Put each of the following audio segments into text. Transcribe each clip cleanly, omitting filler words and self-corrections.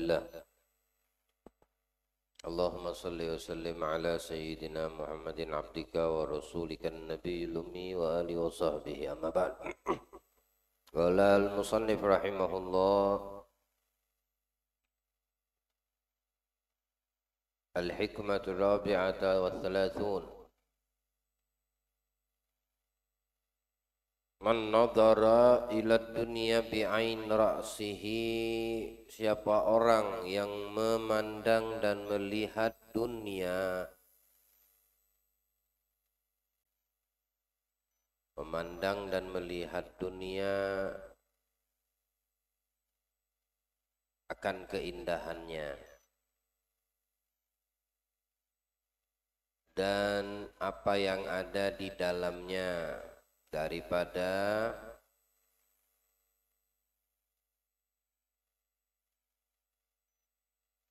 لله. اللهم صل وسلم على سيدنا محمد عبدك ورسولك النبي الأمي وآله وصحبه. أما بعد. قال المصنف رحمه الله: الحكمة الرابعة والثلاثون: Man nadhara ila dunya bi'ain ra'sihi, siapa orang yang memandang dan melihat dunia, memandang dan melihat dunia akan keindahannya dan apa yang ada di dalamnya daripada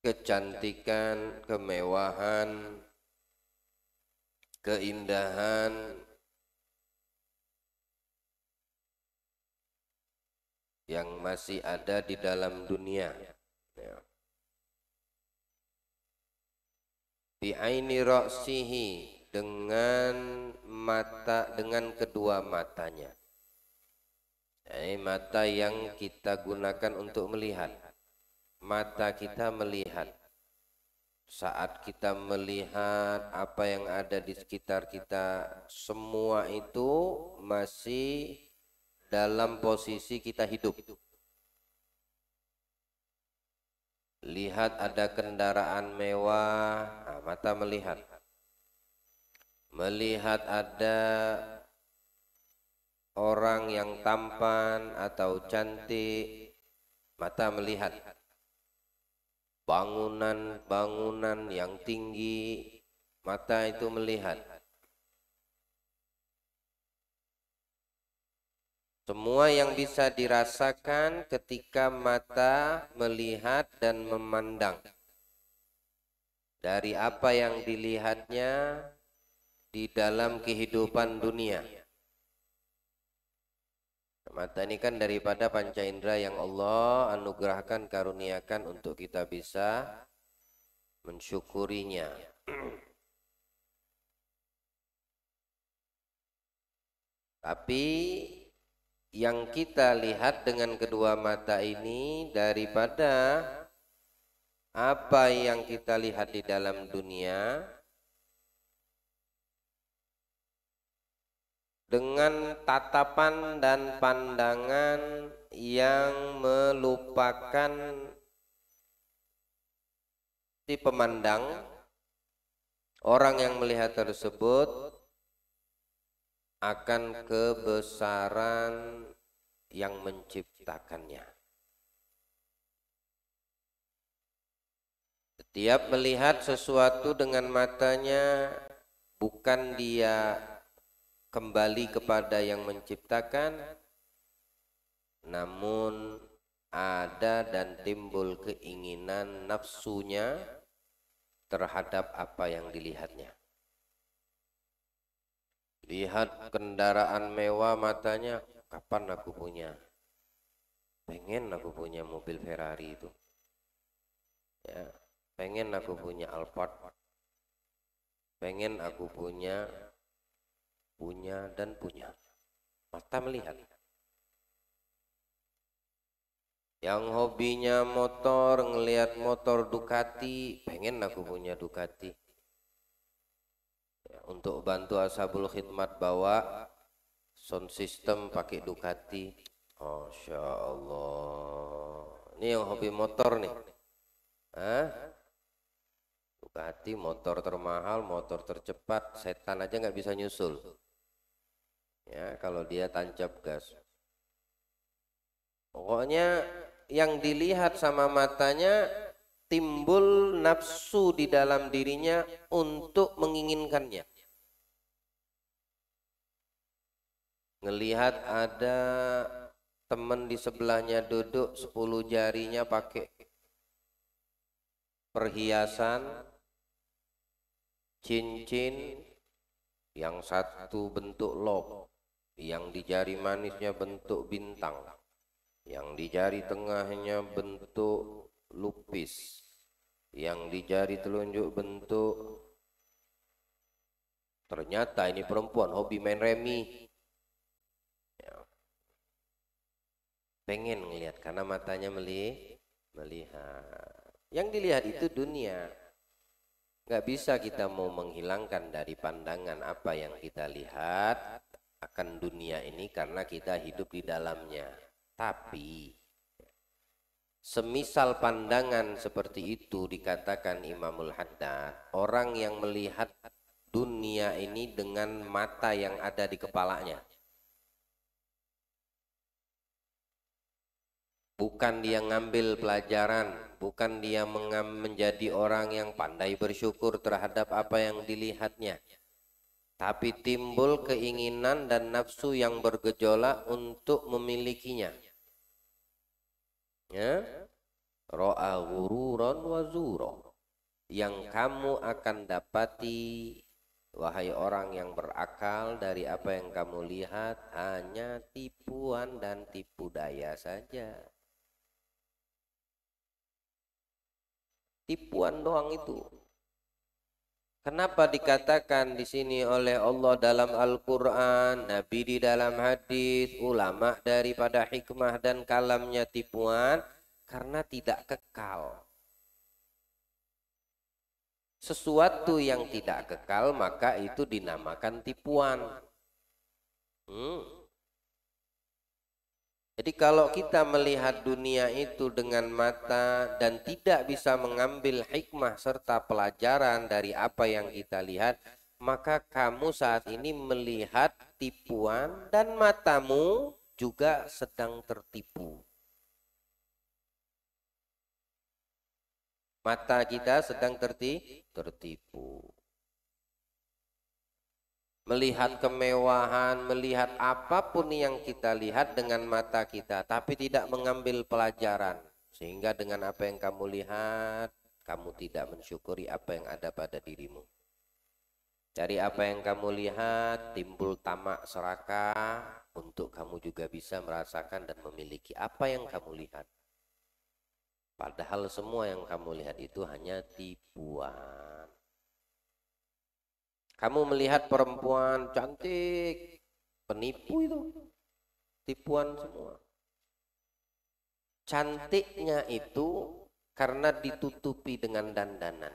kecantikan, kemewahan, keindahan yang masih ada di dalam dunia. Bi'aini ra'sihi, dengan mata, dengan kedua matanya. Mata yang kita gunakan untuk melihat. Mata kita melihat. Saat kita melihat apa yang ada di sekitar kita, semua itu masih dalam posisi kita hidup. Lihat ada kendaraan mewah, mata melihat. Melihat ada orang yang tampan atau cantik, mata melihat. Bangunan-bangunan yang tinggi, mata itu melihat. Semua yang bisa dirasakan ketika mata melihat dan memandang. Dari apa yang dilihatnya di dalam kehidupan dunia. Mata ini kan daripada panca indera yang Allah anugerahkan, karuniakan untuk kita bisa mensyukurinya. Tapi yang kita lihat dengan kedua mata ini daripada apa yang kita lihat di dalam dunia, dengan tatapan dan pandangan yang melupakan si pemandang, orang yang melihat tersebut akan kebesaran yang menciptakannya. Setiap melihat sesuatu dengan matanya, bukan dia kembali kepada yang menciptakan, namun ada dan timbul keinginan nafsunya terhadap apa yang dilihatnya. Lihat kendaraan mewah, matanya, kapan aku punya? Pengen aku punya mobil Ferrari itu. Ya, pengen aku punya Alphard. Pengen aku punya dan punya. Mata melihat. Yang hobinya motor, ngelihat motor Ducati, pengen aku punya Ducati. Ya, untuk bantu ashabul khidmat bawa sound system pakai Ducati. Masya Allah. Ini yang hobi motor nih. Ducati, motor termahal, motor tercepat, setan aja nggak bisa nyusul. Ya, kalau dia tancap gas. Pokoknya yang dilihat sama matanya timbul nafsu di dalam dirinya untuk menginginkannya. Ngelihat ada teman di sebelahnya duduk 10 jarinya pakai perhiasan, cincin, yang satu bentuk lob, yang di jari manisnya bentuk bintang, yang di jari tengahnya bentuk lupis, yang di jari telunjuk bentuk. Ternyata ini perempuan hobi main remi. Ya. Pengen ngelihat karena matanya melihat. Yang dilihat itu dunia. Nggak bisa kita mau menghilangkan dari pandangan apa yang kita lihat akan dunia ini karena kita hidup di dalamnya. Tapi semisal pandangan seperti itu dikatakan Imamul Haddad, orang yang melihat dunia ini dengan mata yang ada di kepalanya. Bukan dia ngambil pelajaran, bukan dia menjadi orang yang pandai bersyukur terhadap apa yang dilihatnya. Tapi timbul keinginan dan nafsu yang bergejolak untuk memilikinya. Ya, ro'a ghururan wa zura. Yang kamu akan dapati, wahai orang yang berakal, dari apa yang kamu lihat hanya tipuan dan tipu daya saja. Tipuan doang itu. Kenapa dikatakan di sini oleh Allah dalam Al-Quran, Nabi di dalam hadis, ulama daripada hikmah dan kalamnya tipuan? Karena tidak kekal. Sesuatu yang tidak kekal maka itu dinamakan tipuan. Jadi kalau kita melihat dunia itu dengan mata dan tidak bisa mengambil hikmah serta pelajaran dari apa yang kita lihat, maka kamu saat ini melihat tipuan dan matamu juga sedang tertipu. Mata kita sedang tertipu. Melihat kemewahan, melihat apapun yang kita lihat dengan mata kita, tapi tidak mengambil pelajaran. Sehingga dengan apa yang kamu lihat, kamu tidak mensyukuri apa yang ada pada dirimu. Dari apa yang kamu lihat, timbul tamak serakah untuk kamu juga bisa merasakan dan memiliki apa yang kamu lihat. Padahal semua yang kamu lihat itu hanya tipuan. Kamu melihat perempuan cantik, penipu itu, tipuan semua. Cantiknya itu karena ditutupi dengan dandanan.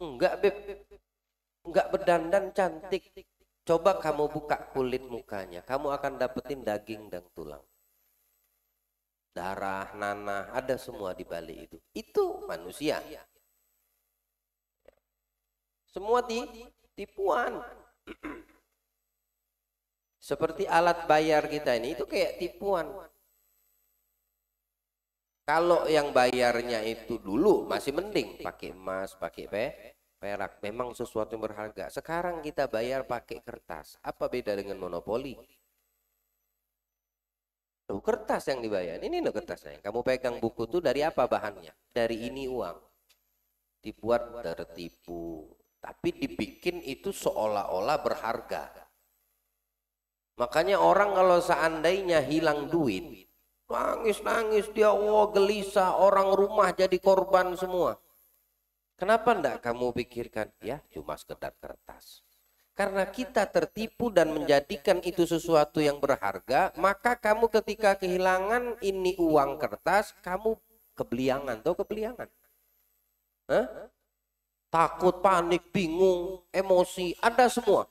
Enggak, Beb, enggak berdandan cantik. Coba kamu buka kulit mukanya, kamu akan dapetin daging dan tulang. Darah, nanah, ada semua di balik itu. Itu manusia. Semua tipuan. Seperti alat bayar kita ini, itu kayak tipuan. Kalau yang bayarnya itu dulu masih mending, pakai emas, pakai perak, memang sesuatu yang berharga. Sekarang kita bayar pakai kertas. Apa beda dengan monopoli? Loh, kertas yang dibayar. Ini loh kertasnya. Kamu pegang buku itu dari apa bahannya? Dari ini uang. Dibuat tertipu. Tapi dibikin itu seolah-olah berharga. Makanya orang kalau seandainya hilang duit, nangis-nangis dia, gelisah, orang rumah jadi korban semua. Kenapa enggak kamu pikirkan, ya cuma sekedar kertas. Karena kita tertipu dan menjadikan itu sesuatu yang berharga, maka kamu ketika kehilangan ini uang kertas, kamu kebeliangan. Tahu kebeliangan? Hah? Takut, panik, bingung, emosi, ada semua.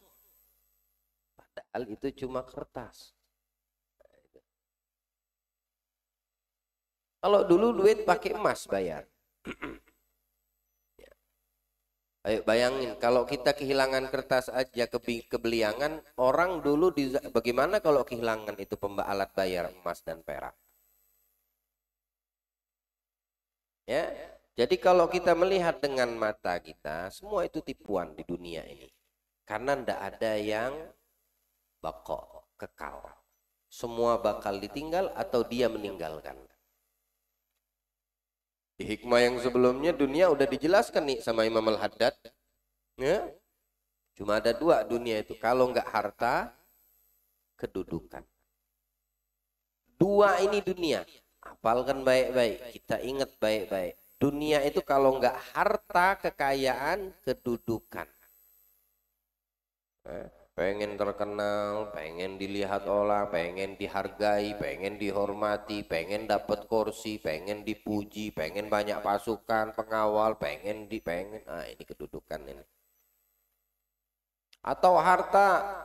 Padahal itu cuma kertas. Kalau dulu duit pakai emas bayar. Ayo bayangin, kalau kita kehilangan kertas aja kebeliangan, orang dulu bagaimana kalau kehilangan itu alat bayar emas dan perak? Ya. Jadi kalau kita melihat dengan mata kita, semua itu tipuan di dunia ini. Karena tidak ada yang kekal. Semua bakal ditinggal atau dia meninggalkan. Di hikmah yang sebelumnya dunia udah dijelaskan nih sama Imam Al-Haddad. Ya? Cuma ada dua dunia itu. Kalau nggak harta, kedudukan. Dua ini dunia. Hafalkan baik-baik, kita ingat baik-baik. Dunia itu kalau nggak harta, kekayaan, kedudukan. Pengen terkenal, pengen dilihat orang, pengen dihargai, pengen dihormati, pengen dapat kursi, pengen dipuji, pengen banyak pasukan, pengawal, pengen. Nah ini kedudukan ini. Atau harta,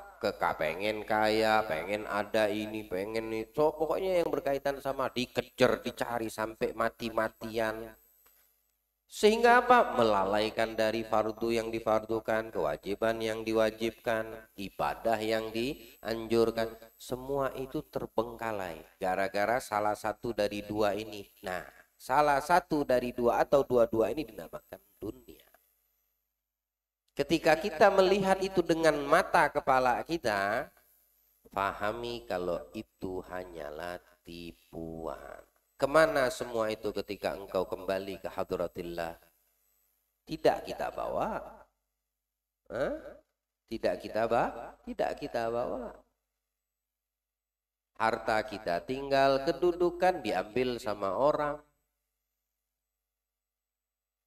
pengen kaya, pengen ada ini, pengen itu, pokoknya yang berkaitan sama dikejar, dicari sampai mati-matian. Sehingga apa? Melalaikan dari fardu yang difardukan, kewajiban yang diwajibkan, ibadah yang dianjurkan. Semua itu terbengkalai gara-gara salah satu dari dua ini. Nah, salah satu dari dua atau dua-dua ini dinamakan dunia. Ketika kita melihat itu dengan mata kepala kita, pahami kalau itu hanyalah tipuan. Kemana semua itu ketika engkau kembali ke hadratillah? Tidak kita bawa. Tidak kita bawa. Harta kita tinggal, kedudukan diambil sama orang.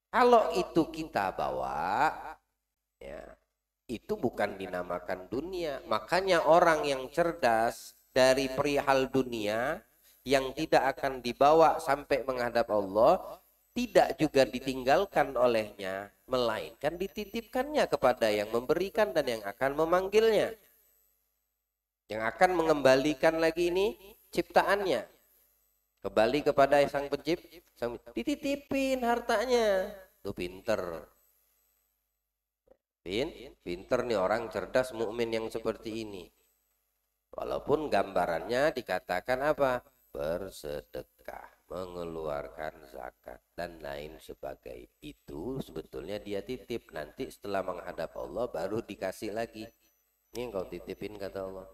Kalau itu kita bawa, ya, itu bukan dinamakan dunia. Makanya orang yang cerdas dari perihal dunia, yang tidak akan dibawa sampai menghadap Allah, tidak juga ditinggalkan olehnya, melainkan dititipkannya kepada yang memberikan dan yang akan memanggilnya, yang akan mengembalikan lagi ini ciptaannya kembali kepada sang pencipta. Dititipin hartanya. Tuh pinter. Pinter nih orang cerdas mukmin yang seperti ini. Walaupun gambarannya dikatakan apa? Bersedekah, mengeluarkan zakat dan lain sebagainya. Itu sebetulnya dia titip, nanti setelah menghadap Allah baru dikasih lagi. Ini engkau titipin kata Allah.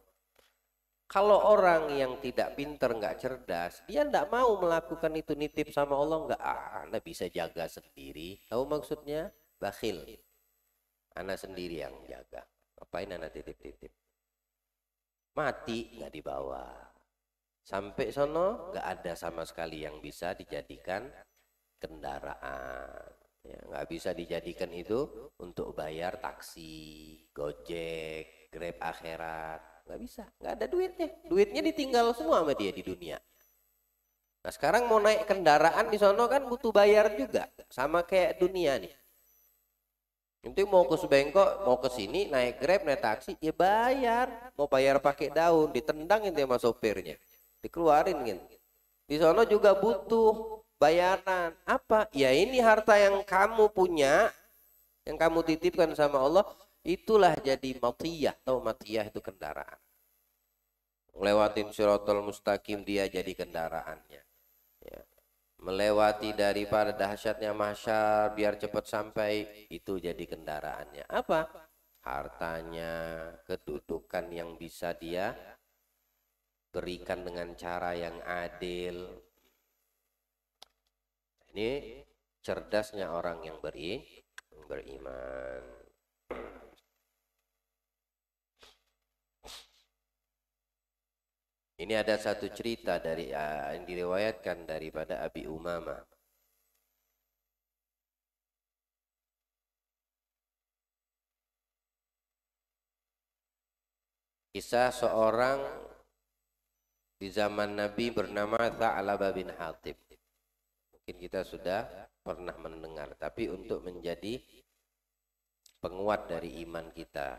Kalau orang yang tidak pinter, nggak cerdas, dia nggak mau melakukan itu, nitip sama Allah, nggak, Anda bisa jaga sendiri. Tahu maksudnya? Bakhil. Anda sendiri yang jaga. Ngapain Anda titip-titip? Mati nggak dibawa. Sampai sono nggak ada sama sekali yang bisa dijadikan kendaraan. Ya, nggak bisa dijadikan itu untuk bayar taksi, Gojek, Grab akhirat. Nggak bisa, nggak ada duitnya. Duitnya ditinggal semua sama dia di dunia. Nah sekarang mau naik kendaraan di sono kan butuh bayar juga. Sama kayak dunia nih. Nanti mau ke Subengkok, mau ke sini naik Grab, naik taksi, ya bayar. Mau bayar pakai daun, ditendangin dia sama sopirnya. Dikeluarin gitu. Di sono juga butuh bayaran. Apa? Ya ini harta yang kamu punya, yang kamu titipkan sama Allah, itulah jadi matiyah. Tahu matiyah itu kendaraan. Ngelewatin Shiratal Mustaqim dia jadi kendaraannya. Ya. Melewati daripada dahsyatnya mahsyar biar cepat sampai, itu jadi kendaraannya. Apa? Hartanya, kedudukan yang bisa dia berikan dengan cara yang adil. Ini cerdasnya orang yang beriman. Ini ada satu cerita dari yang diriwayatkan daripada Abi Umamah. Kisah seorang di zaman Nabi bernama Tha'labah bin Hatib. Mungkin kita sudah pernah mendengar, tapi untuk menjadi penguat dari iman kita.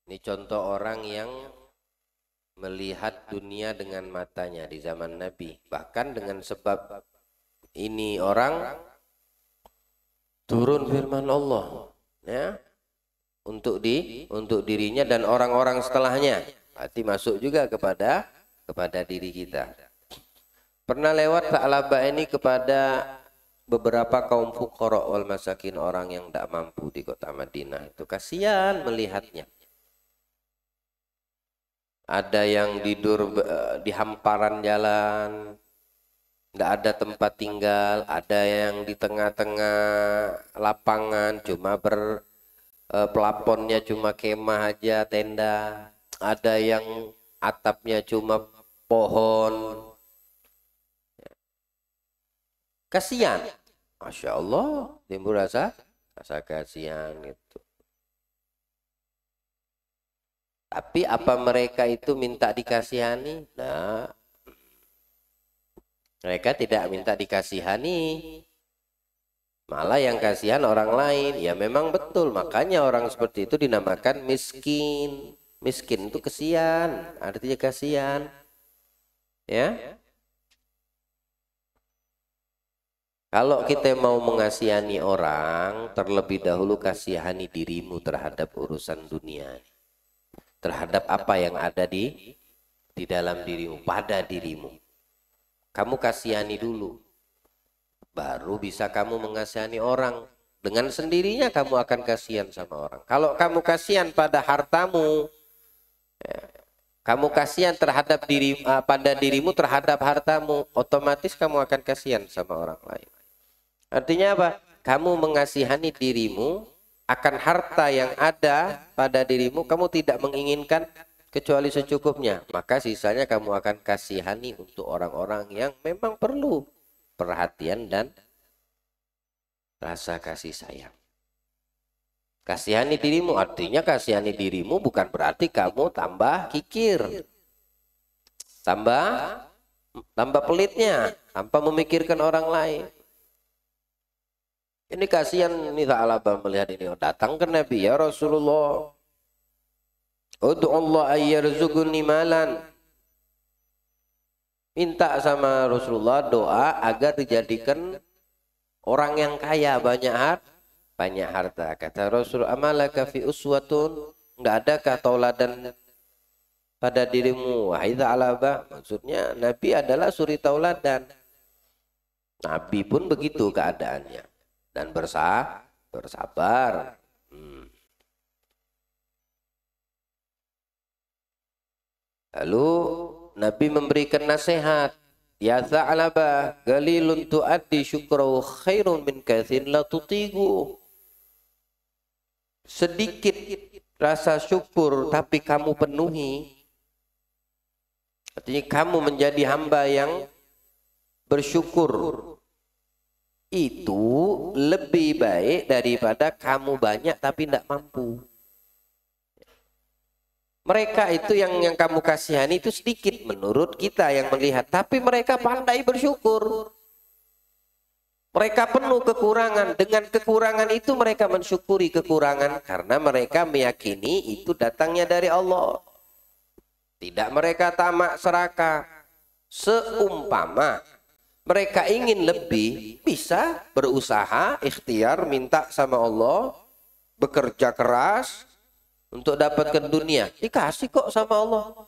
Ini contoh orang yang melihat dunia dengan matanya di zaman Nabi. Bahkan dengan sebab ini orang turun firman Allah, ya, untuk dirinya dan orang-orang setelahnya. Berarti masuk juga kepada diri kita. Pernah lewat Tha'labah ini kepada beberapa kaum fuqara wal masakin, orang yang tidak mampu di kota Madinah. Itu kasihan melihatnya. Ada yang tidur di hamparan jalan, tidak ada tempat tinggal. Ada yang di tengah-tengah lapangan, cuma pelaponnya cuma kemah aja, tenda. Ada yang atapnya cuma pohon. kasihan. Masya Allah, timbul rasa kasihan itu. Tapi apa mereka itu minta dikasihani? Nah, mereka tidak minta dikasihani. Malah yang kasihan orang lain. Ya memang betul. Makanya orang seperti itu dinamakan miskin. Miskin itu kasihan. Artinya kasihan. Ya. Kalau kita mau mengasihani orang, terlebih dahulu kasihani dirimu terhadap urusan dunia. Terhadap apa yang ada di dalam dirimu, pada dirimu. Kamu kasihani dulu. Baru bisa kamu mengasihani orang. Dengan sendirinya kamu akan kasihan sama orang. Kalau kamu kasihan pada hartamu, ya, kamu kasihan terhadap pada dirimu terhadap hartamu, otomatis kamu akan kasihan sama orang lain. Artinya apa? Kamu mengasihani dirimu akan harta yang ada pada dirimu, kamu tidak menginginkan kecuali secukupnya. Maka sisanya kamu akan kasihani untuk orang-orang yang memang perlu perhatian dan rasa kasih sayang. Kasihani dirimu, artinya kasihani dirimu bukan berarti kamu tambah kikir, tambah pelitnya, tanpa memikirkan orang lain. Ini kasihan nih Tha'labah melihat ini. Datang ke Nabi, ya Rasulullah, ud'u Allah ayyarzuqni malan. Minta sama Rasulullah doa agar dijadikan orang yang kaya, banyak harta. Kata Rasul, amalaka fi uswatun, enggak adakah tauladan pada dirimu wahai Tha'labah? Maksudnya Nabi adalah suri tauladan. Nabi pun begitu keadaannya. Dan bersabar. Lalu Nabi memberikan nasihat. Ya Tha'labah, galilun tu'addi syukrahu khairun min kathin la tutigu. Sedikit rasa syukur tapi kamu penuhi. Artinya kamu menjadi hamba yang bersyukur. Itu lebih baik daripada kamu banyak tapi tidak mampu. Mereka itu yang kamu kasihani itu sedikit menurut kita yang melihat, tapi mereka pandai bersyukur. Mereka penuh kekurangan, dengan kekurangan itu mereka mensyukuri kekurangan karena mereka meyakini itu datangnya dari Allah. Tidak mereka tamak serakah. Seumpama mereka ingin lebih, bisa berusaha, ikhtiar, minta sama Allah, bekerja keras untuk dapatkan dunia. Dikasih kok sama Allah.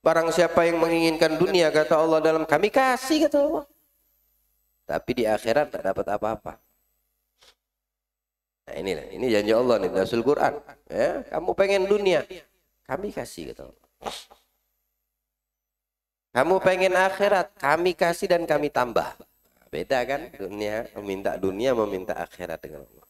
Barang siapa yang menginginkan dunia, kata Allah dalam kami kasih, kata Allah. Tapi di akhirat tak dapat apa-apa. Nah ini janji Allah nih, Rasul Quran. Ya, kamu pengen dunia, kami kasih, kata Allah. Kamu pengen akhirat, kami kasih dan kami tambah. Beda kan dunia, meminta akhirat dengan Allah.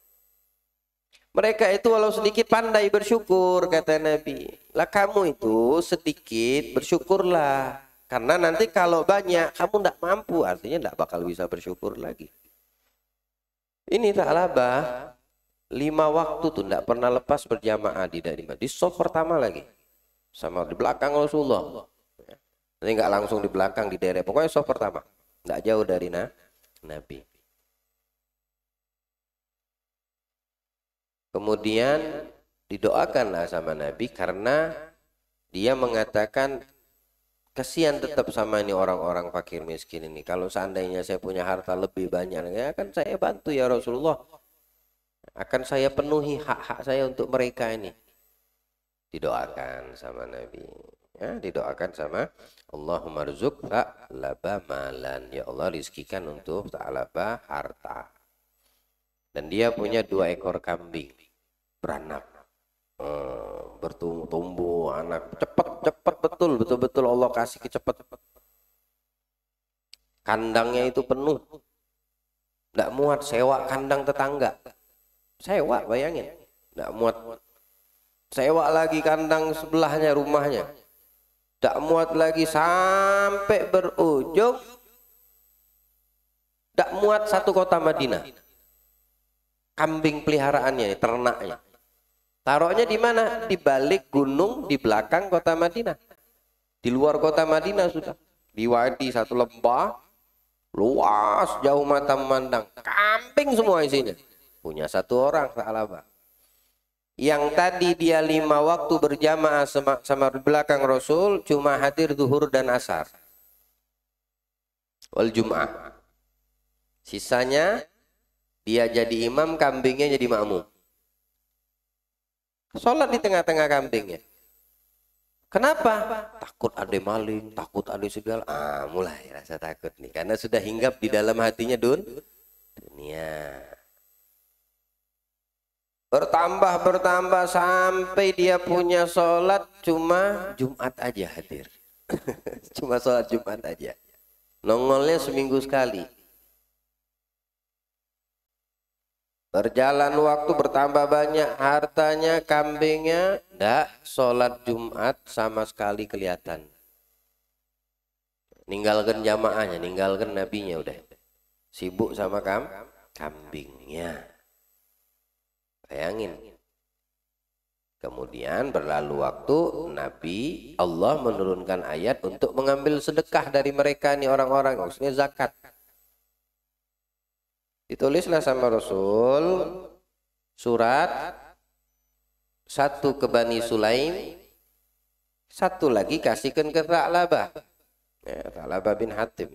Mereka itu walau sedikit pandai bersyukur, kata Nabi. Lah kamu itu sedikit bersyukurlah. Karena nanti kalau banyak kamu tidak mampu, artinya tidak bakal bisa bersyukur lagi. Ini Tha'labah 5 waktu tuh tidak pernah lepas berjamaah di shaf pertama lagi. Sama di belakang Rasulullah. Nanti nggak langsung di belakang di daerah, pokoknya shaf pertama, nggak jauh dari Nabi. Kemudian didoakanlah sama Nabi karena dia mengatakan kasihan tetap sama ini orang-orang fakir miskin ini. Kalau seandainya saya punya harta lebih banyak, ya akan saya bantu ya Rasulullah. Akan saya penuhi hak-hak saya untuk mereka ini. Didoakan sama Nabi. Ya, didoakan sama Allahumma rzuq Tha'labah malan. Ya Allah, rizkikan untuk Tha'labah harta. Dan dia punya 2 ekor kambing beranak, bertumbuh anak cepat betul Allah kasih cepat. Kandangnya itu penuh, tidak muat, sewa kandang tetangga, sewa, bayangin, tidak muat, sewa lagi kandang sebelahnya rumahnya. Tak muat lagi sampai berujung Tidak muat satu kota Madinah. Kambing peliharaannya, ternaknya. Taruhnya di mana? Di balik gunung, di belakang kota Madinah. Di luar kota Madinah sudah. Di wadi satu lembah, luas, jauh mata memandang. Kambing semua isinya. Punya satu orang, Sa'labah. Yang tadi dia 5 waktu berjamaah sama di belakang Rasul, cuma hadir zuhur dan asar. Wal Jum'ah. Sisanya, dia jadi imam, kambingnya jadi makmum. Sholat di tengah-tengah kambingnya. Kenapa? Takut ada maling, takut ada segala. Mulai rasa takut nih. Karena sudah hinggap di dalam hatinya dunia. Bertambah sampai dia punya sholat cuma Jumat aja hadir. Cuma sholat Jumat aja. Nongolnya seminggu sekali. Berjalan waktu bertambah banyak hartanya, kambingnya, ndak sholat Jumat sama sekali kelihatan. Ninggalkan jamaahnya, ninggalkan nabinya udah. Sibuk sama kambingnya. Bayangin. Kemudian berlalu waktu, Nabi Allah menurunkan ayat untuk mengambil sedekah dari mereka nih orang-orang, maksudnya zakat. Ditulislah sama Rasul surat, satu ke Bani Sulaim, satu lagi kasihkan ke Sa'labah. Sa'labah bin Hatib.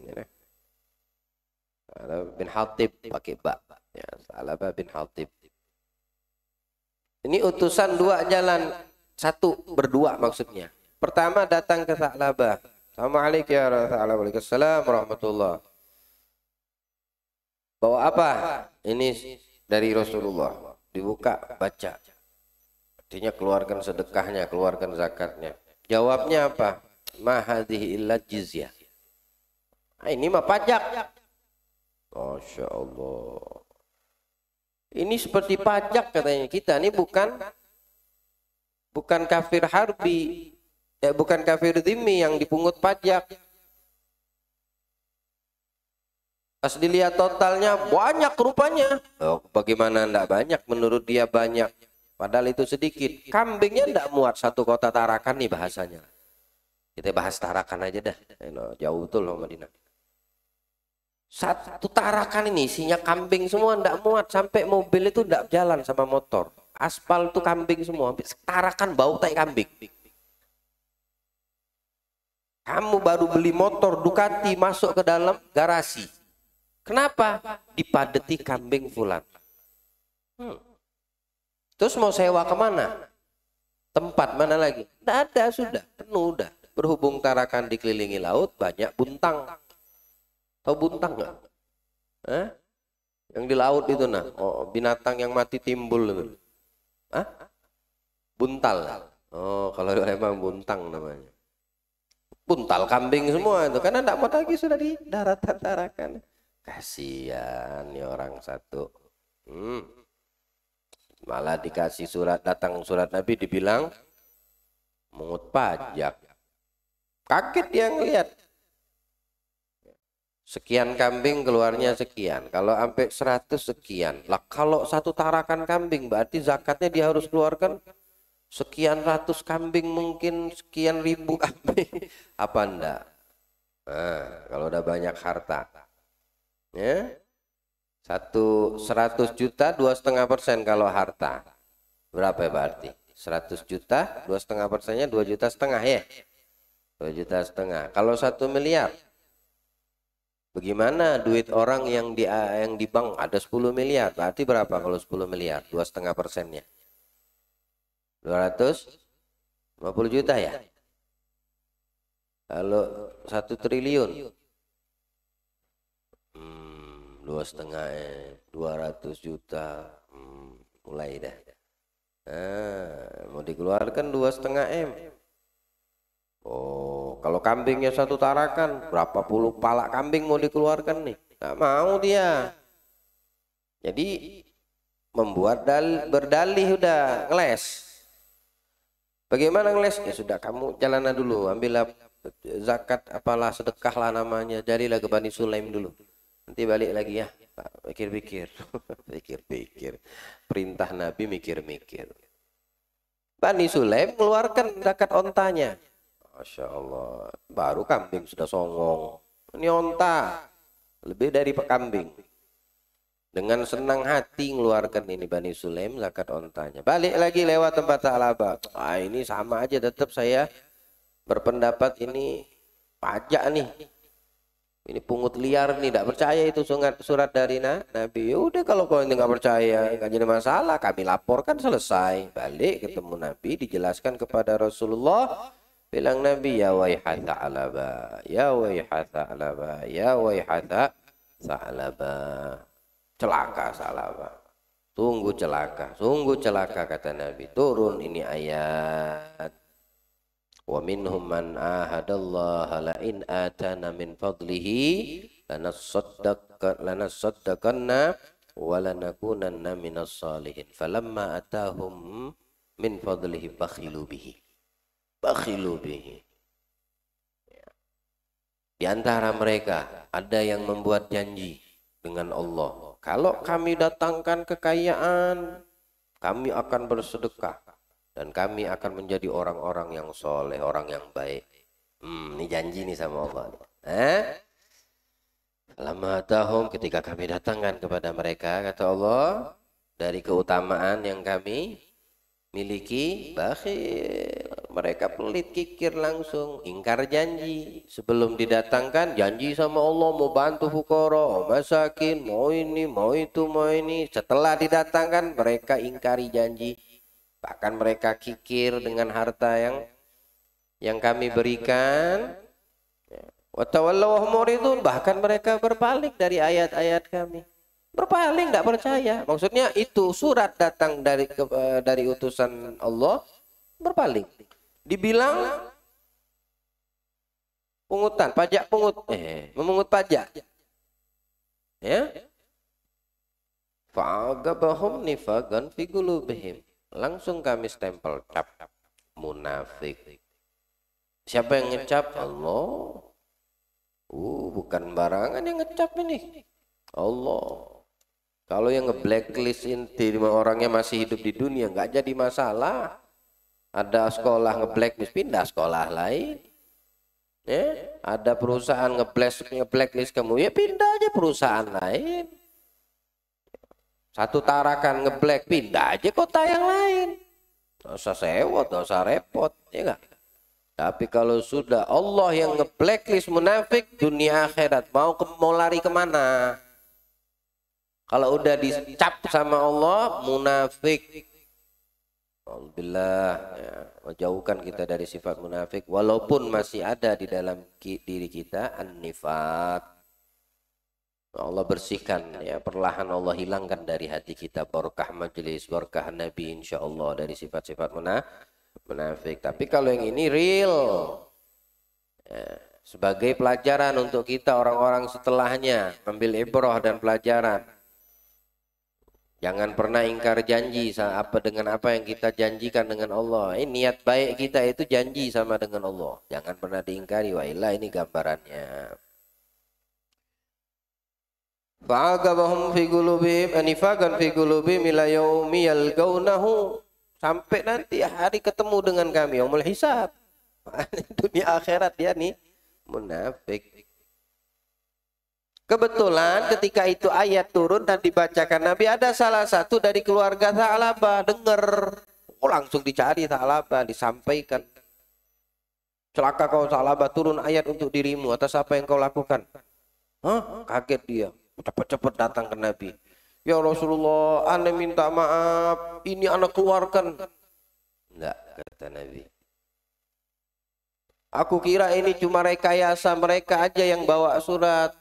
Sa'labah bin Hatib pakai ba. Sa'labah bin Hatib. Ini utusan 2 jalan, 1 berdua maksudnya. Pertama datang ke Sa'labah. Assalamualaikum ya Rasulullah. Waalaikumsalam warahmatullah. Bawa apa? Ini dari Rasulullah. Dibuka, baca. Artinya keluarkan sedekahnya, keluarkan zakatnya. Jawabnya apa? Ma hadhihi illa jizyah. Ini mah pajak. Masya Allah. Ini seperti pajak katanya. Kita ini bukan kafir harbi. Bukan kafir dhimmi yang dipungut pajak. Pas dilihat totalnya banyak rupanya. Bagaimana enggak banyak? Menurut dia banyak. Padahal itu sedikit. Kambingnya enggak muat satu kota Tarakan nih bahasanya. Kita bahas Tarakan aja dah. Jauh betul loh Madinah. Satu Tarakan ini isinya kambing semua enggak muat. Sampai mobil itu enggak jalan sama motor. Aspal itu kambing semua. Tarakan bau tai kambing. Kamu baru beli motor Ducati masuk ke dalam garasi. Kenapa? Dipadeti kambing fulan. Terus mau sewa kemana? Tempat mana lagi? Tidak ada, sudah penuh udah. Berhubung Tarakan dikelilingi laut, banyak buntang. Tahu buntang nggak? Yang di laut itu nah, binatang yang mati timbul. Buntal. Kalau emang buntang namanya. Buntal kambing semua itu, karena tidak mau lagi sudah di daratan Tarakan. Kasihan nih orang satu. Malah dikasih surat, datang surat Nabi dibilang mungut pajak. Kaget dia ngelihat. Sekian kambing keluarnya sekian. Kalau sampai 100 sekian. Lah kalau satu Tarakan kambing berarti zakatnya dia harus keluarkan sekian ratus kambing, mungkin sekian ribu kambing. Apa enggak? Kalau udah banyak harta. Ya, 100 juta 2,5% kalau harta. Berapa ya berarti? 100 juta 2,5%-nya 2,5 juta ya. 2,5 juta. Kalau 1 miliar, bagaimana duit orang yang di bank ada 10 miliar? Berarti berapa kalau 10 miliar? 2,5%-nya. 250 juta ya. Kalau 1 triliun. 2,5 200 juta. Mulai dah. Mau dikeluarkan 2,5 M. Kalau kambingnya 1 Tarakan, berapa puluh palak kambing mau dikeluarkan nih? Nggak mau dia. Jadi membuat berdalih udah ngeles. Bagaimana ngeles? Ya sudah, kamu jalanan dulu, ambillah zakat apalah sedekah lah namanya, jadilah ke Bani Sulaim dulu. Nanti balik lagi ya, Pak, pikir-pikir. Pikir-pikir. Perintah Nabi mikir-mikir. Bani Sulaim mengeluarkan zakat ontanya. Masya Allah. Baru kambing sudah songong. Ini onta. Lebih dari kambing. Dengan senang hati mengeluarkan ini Bani Sulaim zakat ontanya. Balik lagi lewat tempat Sa'labah. Ini sama aja, tetap saya berpendapat ini pajak nih. Ini pungut liar nih, tidak percaya itu surat dari Nabi. Udah kalau kau ini nggak percaya, nggak jadi masalah. Kami laporkan selesai. Balik ketemu Nabi, dijelaskan kepada Rasulullah. Bilang Nabi, ya waihat Sa'labah, ya waihat Sa'labah, ya waihat Sa'labah. Celaka Sa'labah. Sungguh celaka kata Nabi. Turun ini ayat. Wa minhum man ahadallaha la in atana min fadlihi lanasaddaqanna wa lanakunanna minas salihin falamma atahum min fadlihi bakhilu bihi. Di antara mereka ada yang membuat janji dengan Allah, kalau kami datangkan kekayaan kami akan bersedekah dan kami akan menjadi orang-orang yang soleh, orang yang baik. Ini janji nih sama Allah. Lama tahun ketika kami datangkan kepada mereka, kata Allah, dari keutamaan yang kami miliki, bakhil. Mereka pelit, kikir langsung, ingkar janji. Sebelum didatangkan, janji sama Allah mau bantu fukara, masakin, mau ini, mau itu, mau ini. Setelah didatangkan, mereka ingkari janji. Bahkan mereka kikir dengan harta yang kami berikan. Wa tawallaw muridun, bahkan mereka berpaling dari ayat-ayat kami. Berpaling, tidak percaya. Maksudnya itu surat datang dari utusan Allah, berpaling. Dibilang pungutan, pajak memungut pajak. Ya. Fa'agabahum nifagan fi qulubihim. Langsung kami stempel cap munafik. Siapa yang ngecap? Allah. Bukan barangan yang ngecap ini. Allah. Kalau yang nge-blacklist inti orangnya masih hidup di dunia nggak jadi masalah. Ada sekolah nge-blacklist, pindah sekolah lain. Ya, ada perusahaan nge-blacklist kamu, ya pindah aja perusahaan lain. Satu tarakan ngeblack, pindah aja kota yang lain. Nggak usah sewot, nggak usah repot, ya enggak? Tapi kalau sudah Allah yang ngeblacklist munafik dunia akhirat, mau lari kemana? Kalau udah dicap sama Allah munafik, alhamdulillah, ya, menjauhkan kita dari sifat munafik. Walaupun masih ada di dalam diri kita an-nifaq. Allah bersihkan, ya, perlahan Allah hilangkan dari hati kita berkah majelis, berkah Nabi, insya Allah, dari sifat-sifat munafik. Tapi kalau yang ini real, ya, sebagai pelajaran untuk kita orang-orang setelahnya, ambil ibrah dan pelajaran. Jangan pernah ingkar janji dengan apa yang kita janjikan dengan Allah. Ini niat baik kita itu janji sama dengan Allah. Jangan pernah diingkari, wa illa ini gambarannya. Fa'agabahum fi qulubihim anifagan fi qulubihim ila yaumi yalqaunahu, sampai nanti hari ketemu dengan kami yaumul hisab. Dunia akhirat dia nih munafik. Kebetulan ketika itu ayat turun dan dibacakan Nabi, ada salah satu dari keluarga Sa'labah dengar. Langsung dicari Sa'labah, disampaikan. Celaka kau Sa'labah, turun ayat untuk dirimu, atas apa yang kau lakukan. Kaget dia. Cepat-cepat datang ke Nabi. Ya Rasulullah, ana minta maaf, ini anak keluarkan. Enggak, kata Nabi. Aku kira ini cuma rekayasa mereka aja yang bawa surat.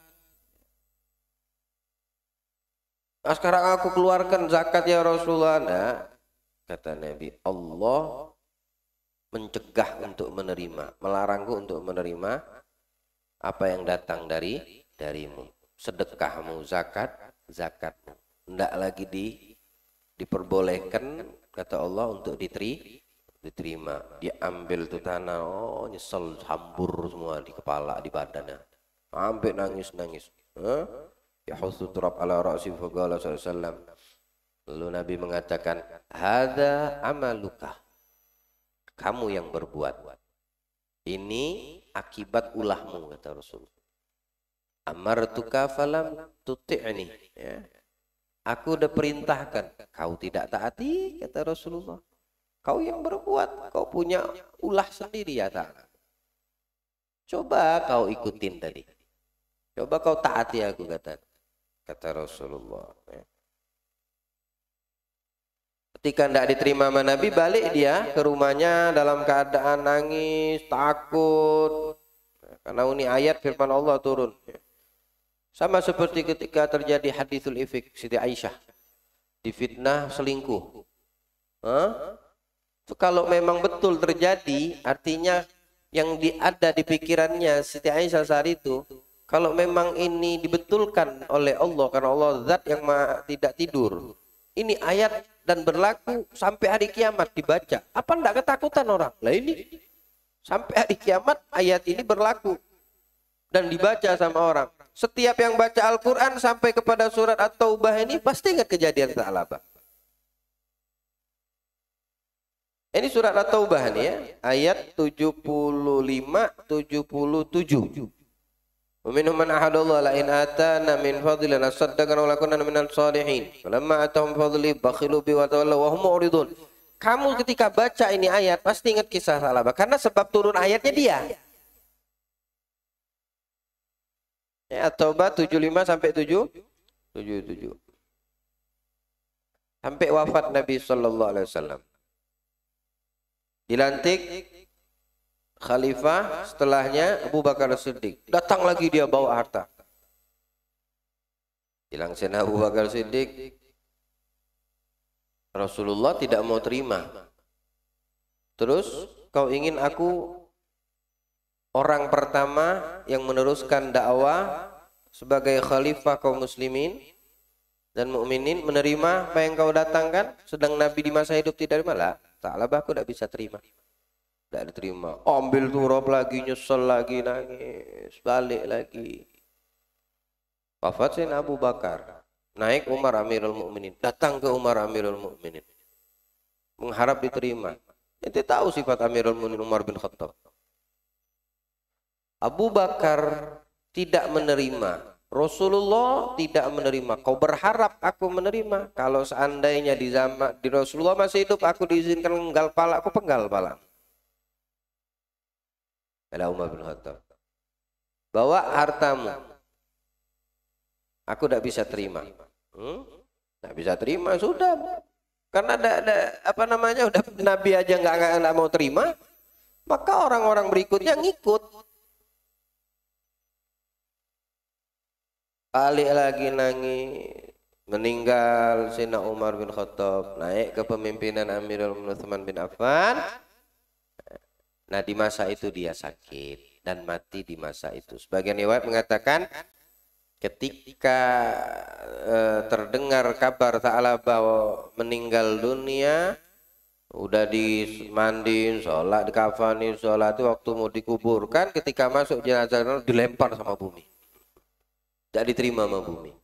Nah, sekarang aku keluarkan zakat ya Rasulullah. Nah, kata Nabi, Allah mencegah untuk menerima, melarangku untuk menerima apa yang datang darimu. Sedekahmu, zakatmu. Tidak lagi diperbolehkan, kata Allah, untuk diterima. Diambil tuh tanah, nyesel, hambur semua di kepala, di badannya. Sampai nangis. yahutsu turab ala ra'si faqala sallallahu alaihi wasallam. Lalu Nabi mengatakan, hadza amaluka. Kamu yang berbuat. Ini akibat ulahmu, kata Rasul. Amartuka falam tuti'ni, ya. Aku udah perintahkan, kau tidak taati, kata Rasulullah. Kau yang berbuat, kau punya ulah sendiri, ya Ta'ala. Coba kau ikutin tadi. Coba kau taati aku, kata Rasulullah. Ya. Ketika tidak diterima sama Nabi, balik dia ke rumahnya dalam keadaan nangis, takut. Karena ini ayat firman Allah turun. Sama seperti ketika terjadi hadithul ifk Siti Aisyah difitnah selingkuh. Itu kalau memang betul terjadi, artinya yang ada di pikirannya Siti Aisyah saat itu, kalau memang ini dibetulkan oleh Allah, karena Allah zat yang tidak tidur, ini ayat dan berlaku sampai hari kiamat dibaca, apa enggak ketakutan orang? Lah ini sampai hari kiamat ayat ini berlaku dan dibaca sama orang. Setiap yang baca Al-Quran sampai kepada surat At-Taubah ini pasti ingat kejadian Sa'labah. Ini surat At-Taubah nih ya, ayat 75-77. Wa minhum man ahadallahu la in atana min fadlin asaddaqana wa lakunna minal salihin. Falamma atahum fadli bakhilu bi wa tawallaw wa hum mu'ridun. Kamu ketika baca ini ayat pasti ingat kisah Sa'labah karena sebab turun ayatnya dia. Ya, At-Taubah 75 sampai 77. Sampai wafat Nabi sallallahu alaihi wasallam. Dilantik khalifah, setelahnya Abu Bakar As-Siddiq. Datang lagi dia bawa harta. Bilang Sayyidina Abu Bakar As-Siddiq, Rasulullah tidak mau terima. Terus kau ingin aku orang pertama yang meneruskan dakwah sebagai khalifah kaum muslimin dan mukminin menerima apa yang kau datangkan, sedang Nabi di masa hidup tidak terima? Lah, Sa'labah aku tidak bisa terima. Tidak diterima. Ambil turab lagi, nyesel lagi, nangis, balik lagi. Wafat Sayyidina Abu Bakar. Naik Umar Amirul Mukminin, datang ke Umar Amirul Mukminin, mengharap diterima. Ente tahu sifat Amirul Mukminin Umar bin Khattab. Abu Bakar tidak menerima, Rasulullah tidak menerima. Kau berharap aku menerima? Kalau seandainya di zaman di Rasulullah masih hidup, aku diizinkan penggal pala, aku penggal pala. Ada Umar bin Khattab. Bawa hartamu. Aku tidak bisa terima. Tidak bisa terima sudah. Karena ada apa namanya, udah Nabi aja nggak mau terima, maka orang-orang berikutnya ngikut. Balik lagi nangis, meninggal Sayyidina Umar bin Khattab, naik ke pemimpinan Amirul Mukminin Utsman bin Affan. Nah, di masa itu dia sakit dan mati di masa itu. Sebagian riwayat mengatakan ketika terdengar kabar Sa'labah meninggal dunia, udah dimandiin, sholat, dikafani, sholat, itu waktu mau dikuburkan, ketika masuk jenazah dilempar sama bumi. Tidak diterima sama bumi.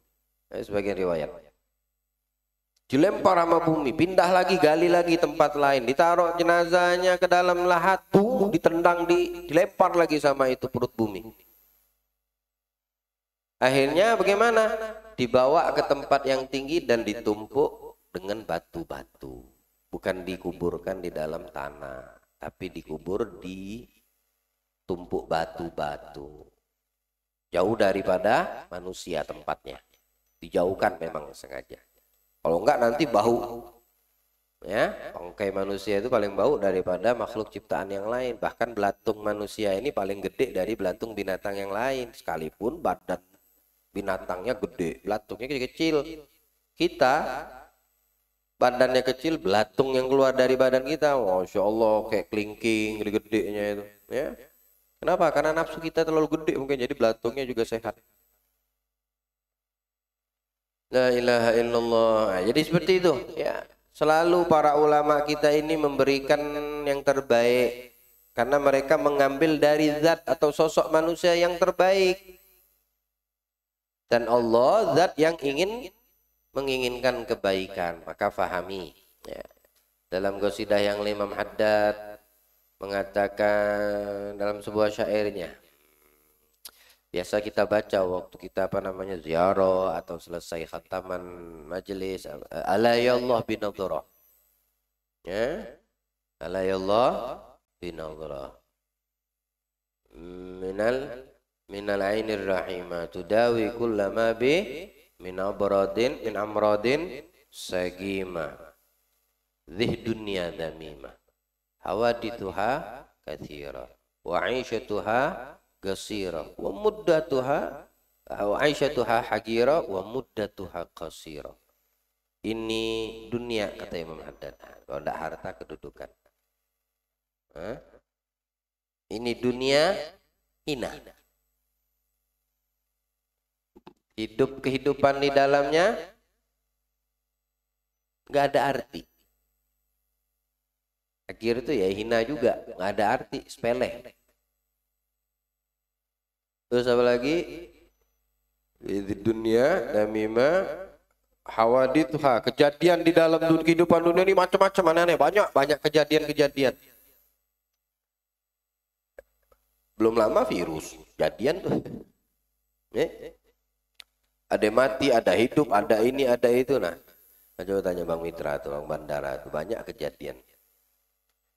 Sebagian riwayat. Dilempar sama bumi, pindah lagi, gali lagi tempat lain, ditaruh jenazahnya ke dalam lahat, ditendang, dilempar lagi sama itu perut bumi. Akhirnya bagaimana? Dibawa ke tempat yang tinggi dan ditumpuk dengan batu-batu. Bukan dikuburkan di dalam tanah, tapi dikubur di tumpuk batu-batu. Jauh daripada manusia tempatnya, dijauhkan memang sengaja. Kalau enggak nanti bau, ya, bangkai manusia itu paling bau daripada makhluk ciptaan yang lain. Bahkan belatung manusia ini paling gede dari belatung binatang yang lain, sekalipun badan binatangnya gede, belatungnya kecil. Kita badannya kecil, belatung yang keluar dari badan kita, masya Allah, kayak kelingking gede-gedenya itu, ya. Kenapa? Karena nafsu kita terlalu gede mungkin, jadi belatungnya juga sehat. La ilaha illallah. Nah, jadi seperti itu ya. Selalu para ulama kita ini memberikan yang terbaik karena mereka mengambil dari zat atau sosok manusia yang terbaik. Dan Allah zat yang menginginkan kebaikan, maka fahami. Ya. Dalam qasidah yang Imam Haddad mengatakan dalam sebuah syairnya, biasa kita baca waktu kita ziarah atau selesai khataman majelis, ala ya Allah binadhara. Ya. Ala ya Allah binadhara. Minal ainir rahimah tudawi kullama bi min amradin sagima dhih dunya damimah hawadithuha katsira wa 'aishatuha qasira wa muddatuha hagira wa muddatuha qasira. Ini dunia, kata Imam Haddad. Kalau tidak harta kedudukan. Ini dunia hina. Kehidupan di dalamnya nggak ada arti. Akhir itu ya hina juga, nggak ada arti, sepele. Terus apa lagi? Di dunia namima hawaditha, kejadian di dalam kehidupan dunia ini macam-macam, aneh-aneh, banyak kejadian-kejadian. Belum lama virus jadian tuh. Ada mati, ada hidup, ada ini, ada itu. Nah, coba tanya Bang Mitra atau Bang Bandara, itu banyak kejadian.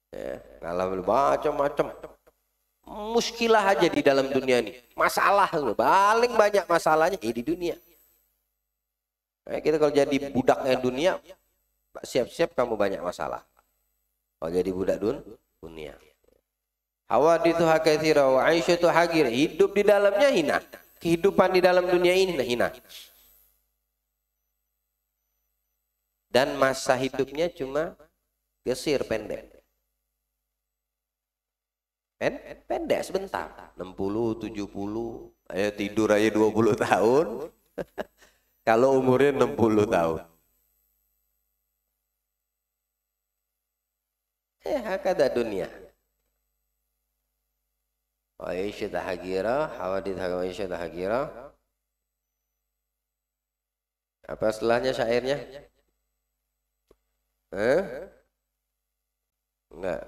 Ya, ngalamin macam-macam. Muskilah aja di dalam dunia ini. Masalah, paling banyak masalahnya di dunia. Kita kalau jadi budaknya dunia, siap-siap kamu banyak masalah. Kalau jadi budak dunia. Hawadithu hakatsira wa 'aisyatu hagir. Hidup di dalamnya hina. Kehidupan di dalam dunia ini hina. Dan masa hidupnya cuma gesir, pendek. Pendek sebentar. 60, 70. Ayo tidur aja 20 tahun. Kalau umurnya 60 tahun. Hakada dunia. Wa aisyata hagira, hawadith wa aisyata hagira. Apa setelahnya syairnya? Enggak.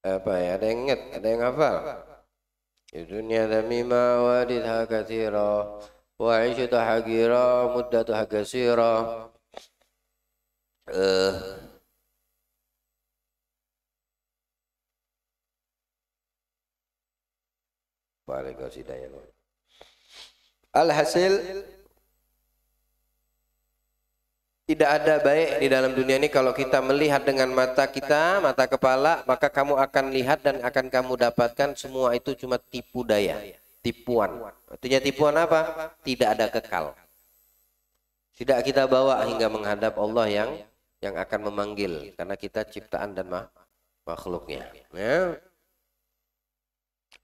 Apa ya? Ada yang ingat? Ada yang hafal? Di dunia damima wadidha katsira wa aisyata hagira muddatuha qasira. Alhasil tidak ada baik di dalam dunia ini kalau kita melihat dengan mata kita, mata kepala, maka kamu akan lihat dan akan kamu dapatkan semua itu cuma tipu daya, tipuan. Artinya tipuan apa? Tidak ada kekal. Tidak kita bawa hingga menghadap Allah yang akan memanggil, karena kita ciptaan dan makhluknya. Ya.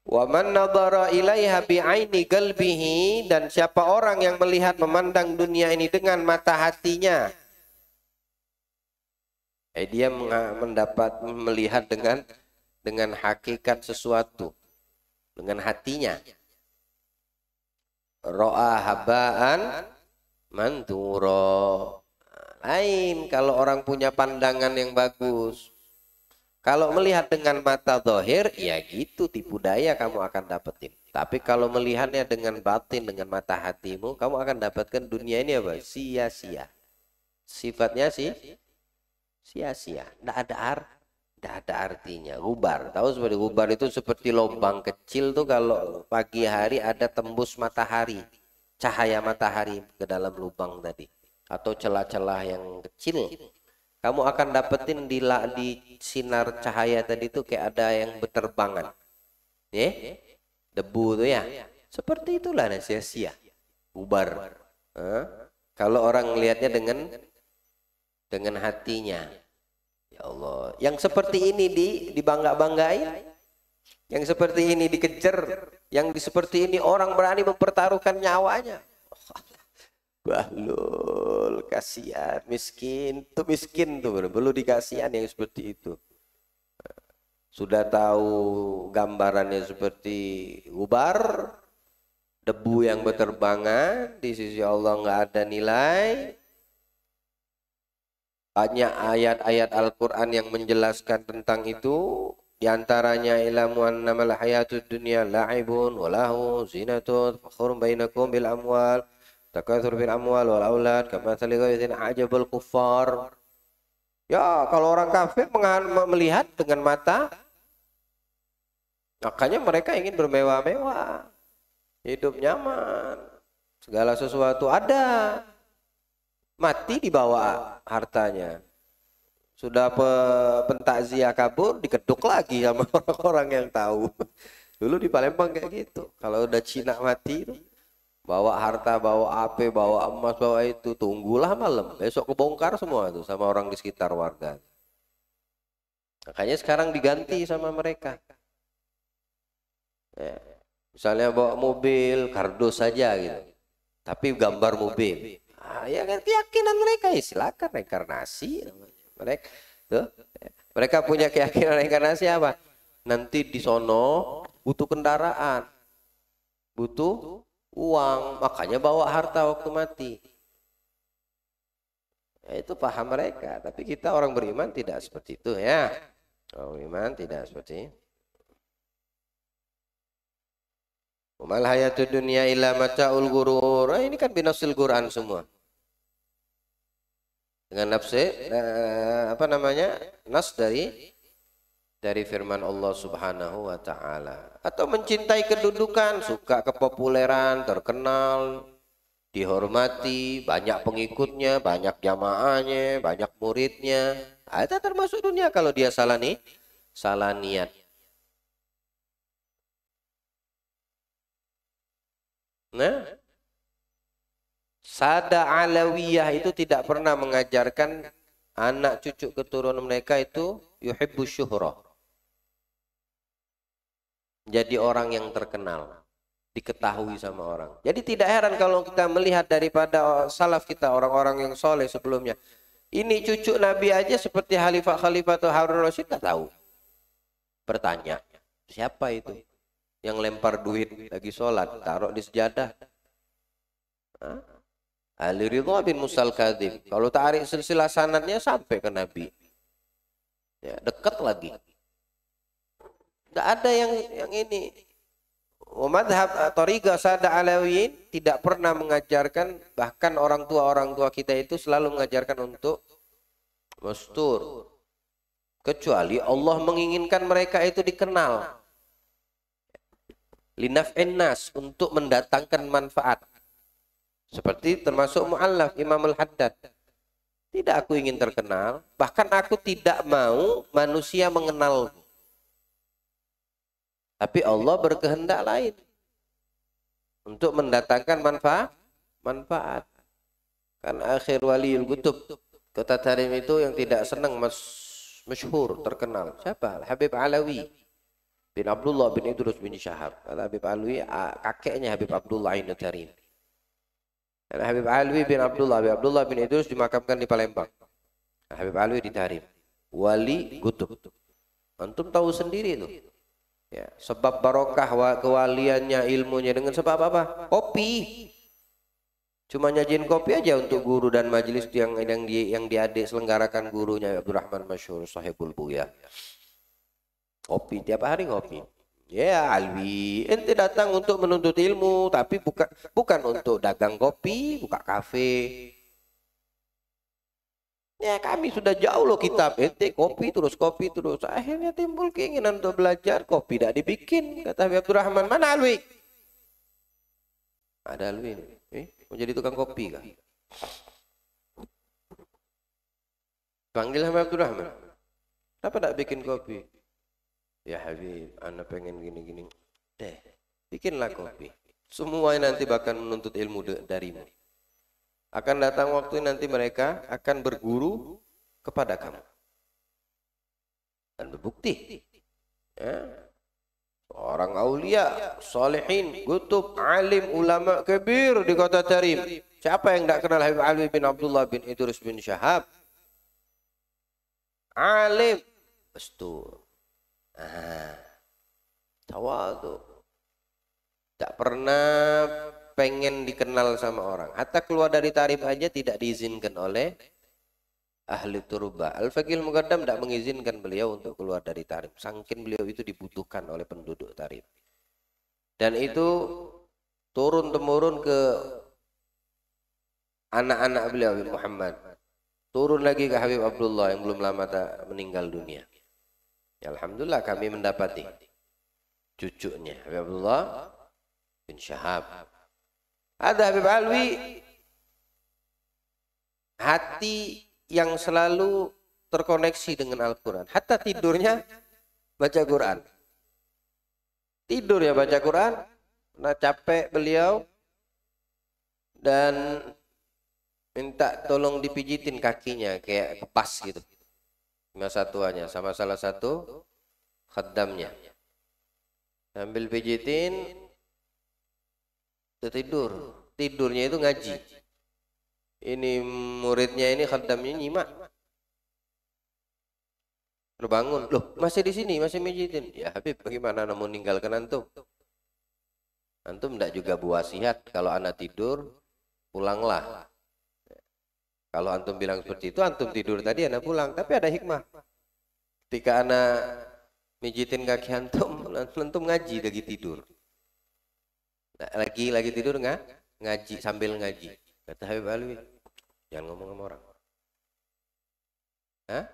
Wa man nadhara ilaiha bi'aini qalbihi, dan siapa orang yang melihat memandang dunia ini dengan mata hatinya, dia melihat dengan hakikat sesuatu dengan hatinya. Ra'a habaan manturo. Lain kalau orang punya pandangan yang bagus. Kalau melihat dengan mata zahir, ya gitu, tipu daya kamu akan dapetin. Tapi kalau melihatnya dengan batin, dengan mata hatimu, kamu akan dapatkan dunia ini apa? Sia-sia. Sifatnya sih sia-sia. Tidak ada artinya. Gubar. Tahu seperti gubar itu seperti lubang kecil tuh, kalau pagi hari ada tembus matahari, cahaya matahari ke dalam lubang tadi, atau celah-celah yang kecil. Kamu akan dapetin di sinar cahaya tadi itu kayak ada yang berterbangan. Debu tuh ya. Seperti itulah sia-sia. Bubar. Kalau orang melihatnya dengan hatinya. Ya Allah. Yang seperti ini dibangga-banggain. Yang seperti ini dikejar. Yang seperti ini orang berani mempertaruhkan nyawanya. Bahlul, kasihan, miskin tuh perlu dikasihan yang seperti itu. Sudah tahu gambarannya seperti ubar, debu yang berterbangan, di sisi Allah nggak ada nilai. Banyak ayat-ayat Al-Quran yang menjelaskan tentang itu. Di antaranya ilamu annamal hayatud dunya la'ibun wa lahu zinatun fakhurun bainakum bil amwal takatsur bil amwal wal aulad kamatsali ghaithin ajabal kuffar. Ya, kalau orang kafir melihat dengan mata, makanya mereka ingin bermewah-mewah, hidup nyaman, segala sesuatu ada, mati dibawa hartanya. Sudah pentakziah kabur, dikeduk lagi sama orang-orang yang tahu. Dulu di Palembang kayak gitu. Kalau udah Cina mati, bawa harta, bawa AP, bawa emas, bawa itu, tunggulah malam. Besok kebongkar semua itu sama orang di sekitar warga. Makanya sekarang diganti sama mereka. Ya. Misalnya bawa mobil, kardus saja gitu. Tapi gambar mobil. Ya kan keyakinan mereka, ya silakan reinkarnasi. Mereka punya keyakinan reinkarnasi apa? Nanti di sono butuh kendaraan, butuh uang, makanya bawa harta waktu mati. Ya, itu paham mereka. Tapi kita orang beriman tidak seperti itu ya. Orang beriman tidak seperti itu. Mal hayatud dunya illa mata'ul ghurur. Ini kan binasil Quran semua. Dengan nas dari firman Allah Subhanahu wa taala. Atau mencintai kedudukan, suka kepopuleran, terkenal, dihormati, banyak pengikutnya, banyak jamaahnya, banyak muridnya. Itu termasuk dunia kalau dia salah niat. Nah, Sada Alawiyah itu tidak pernah mengajarkan anak cucu keturunan mereka itu yuhibbu syuhrah. Jadi orang yang terkenal, diketahui sama orang. Jadi tidak heran kalau kita melihat daripada salaf kita, orang-orang yang soleh sebelumnya. Ini cucu Nabi aja seperti Khalifah atau Harun Rasyid tak tahu. Bertanya, siapa itu yang lempar duit lagi sholat, taruh di sejadah? Ali Ridha bin Musal Kadhib. Kalau tarik silsilah sanadnya sampai ke Nabi. Ya, dekat lagi. Tidak ada yang ini. Madhab Thariqah Sada Alawiyin tidak pernah mengajarkan, bahkan orang tua kita itu selalu mengajarkan untuk mastur. Kecuali Allah menginginkan mereka itu dikenal. Linaf'in nas, untuk mendatangkan manfaat. Seperti termasuk mu'allaf Imam Al-Haddad. Tidak aku ingin terkenal, bahkan aku tidak mau manusia mengenal. Tapi Allah berkehendak lain untuk mendatangkan manfaat. Kan akhir waliul kutub, kota Tarim itu yang tidak senang masyhur, terkenal. Siapa? Habib Alawi bin Abdullah bin Idrus bin Syahab. Habib Alawi kakeknya Habib Abdullah Ainu Tarim. Dan Habib Alwi bin Abdullah bin Idrus dimakamkan di Palembang. Habib Alwi di Tarim. Wali kutub. Antum tahu sendiri itu. Ya, sebab barokah kewaliannya, ilmunya dengan sebab apa? Kopi. Cuma nyajin kopi aja untuk guru dan majelis yang diadik selenggarakan gurunya Abdurrahman Masyhur Sahibul Buya. Kopi tiap hari ngopi. Ya Alwi, ente datang untuk menuntut ilmu, tapi bukan untuk dagang kopi, buka kafe. Ya kami sudah jauh loh kitab, ente kopi terus. Akhirnya timbul keinginan untuk belajar, kopi tidak dibikin. Kata Habib Abdurrahman, mana Alwi? Ada Alwi. Mau jadi tukang kopi kah? Panggil Habib Abdurrahman. Kenapa tidak bikin kopi? Ya Habib, anak pengen gini-gini. Bikinlah kopi. Semua nanti bahkan menuntut ilmu darimu. Akan datang waktu nanti mereka akan berguru kepada kamu. Dan berbukti. Ya. Orang aulia, salihin, kutub, alim, ulama kabir di kota Tarim. Siapa yang tidak kenal Habib Ali bin Abdullah bin Idrus bin Syahab? Alim. Betul. Awal tuh tak pernah pengen dikenal sama orang. Hatta keluar dari tarif aja tidak diizinkan oleh ahli turba. Al-Faqihul Muqaddam tidak mengizinkan beliau untuk keluar dari tarif. Saking beliau itu dibutuhkan oleh penduduk tarif. Dan itu turun-temurun ke anak-anak beliau Habib Muhammad. Turun lagi ke Habib Abdullah yang belum lama meninggal dunia. Ya, alhamdulillah kami mendapati cucunya Habib Abdullah bin Syahab. Ada Habib Alwi, hati yang selalu terkoneksi dengan Al-Quran. Hatta tidurnya baca Quran. Tidur ya baca Quran. Nah capek beliau dan minta tolong dipijitin kakinya kayak kepas gitu. Masa tuanya sama salah satu khaddamnya. Sambil pijitin tidur. Tidurnya itu ngaji. Ini muridnya ini khaddamnya nyimak. Terbangun, loh masih di sini, masih mijitin. Ya Habib, bagaimana mau meninggalkan antum? Antum tidak juga buwasiat, kalau anak tidur, pulanglah. Kalau antum bilang seperti itu, antum tidur tadi, anak pulang. Tapi ada hikmah. Ketika anak mijitin kaki antum, antum ngaji lagi tidur. Nah, lagi tidur nggak? Ngaji sambil ngaji. Kata Habib Alwi, jangan ngomong sama orang. Hah?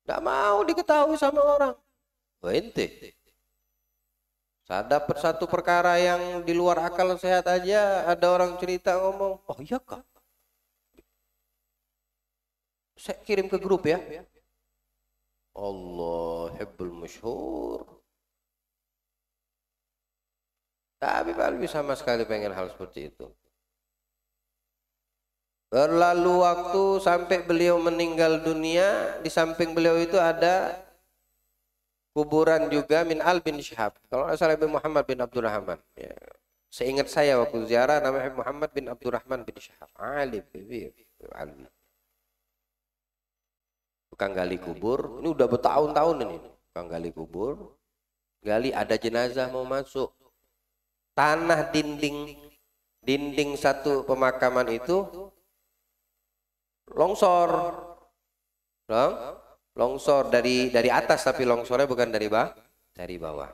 Nggak mau diketahui sama orang. Wah ente. Saya dapat satu perkara yang di luar akal sehat aja, ada orang cerita ngomong, oh iya kak. Saya kirim ke grup ya. Allah hibbul masyhur. Tapi Balbi sama sekali pengen hal seperti itu. Berlalu waktu sampai beliau meninggal dunia, di samping beliau itu ada kuburan juga min Al bin Syihab. Kalau nggak salah Muhammad bin Abdurrahman. Ya. Seingat saya waktu ziarah namanya Muhammad bin Abdurrahman bin Syihab. Alim, alim. Tukang gali kubur. Ini udah bertahun-tahun ini. Tukang gali kubur. Gali ada jenazah mau masuk. Tanah dinding satu pemakaman itu longsor. Longsor dari atas, tapi longsornya bukan dari bawah.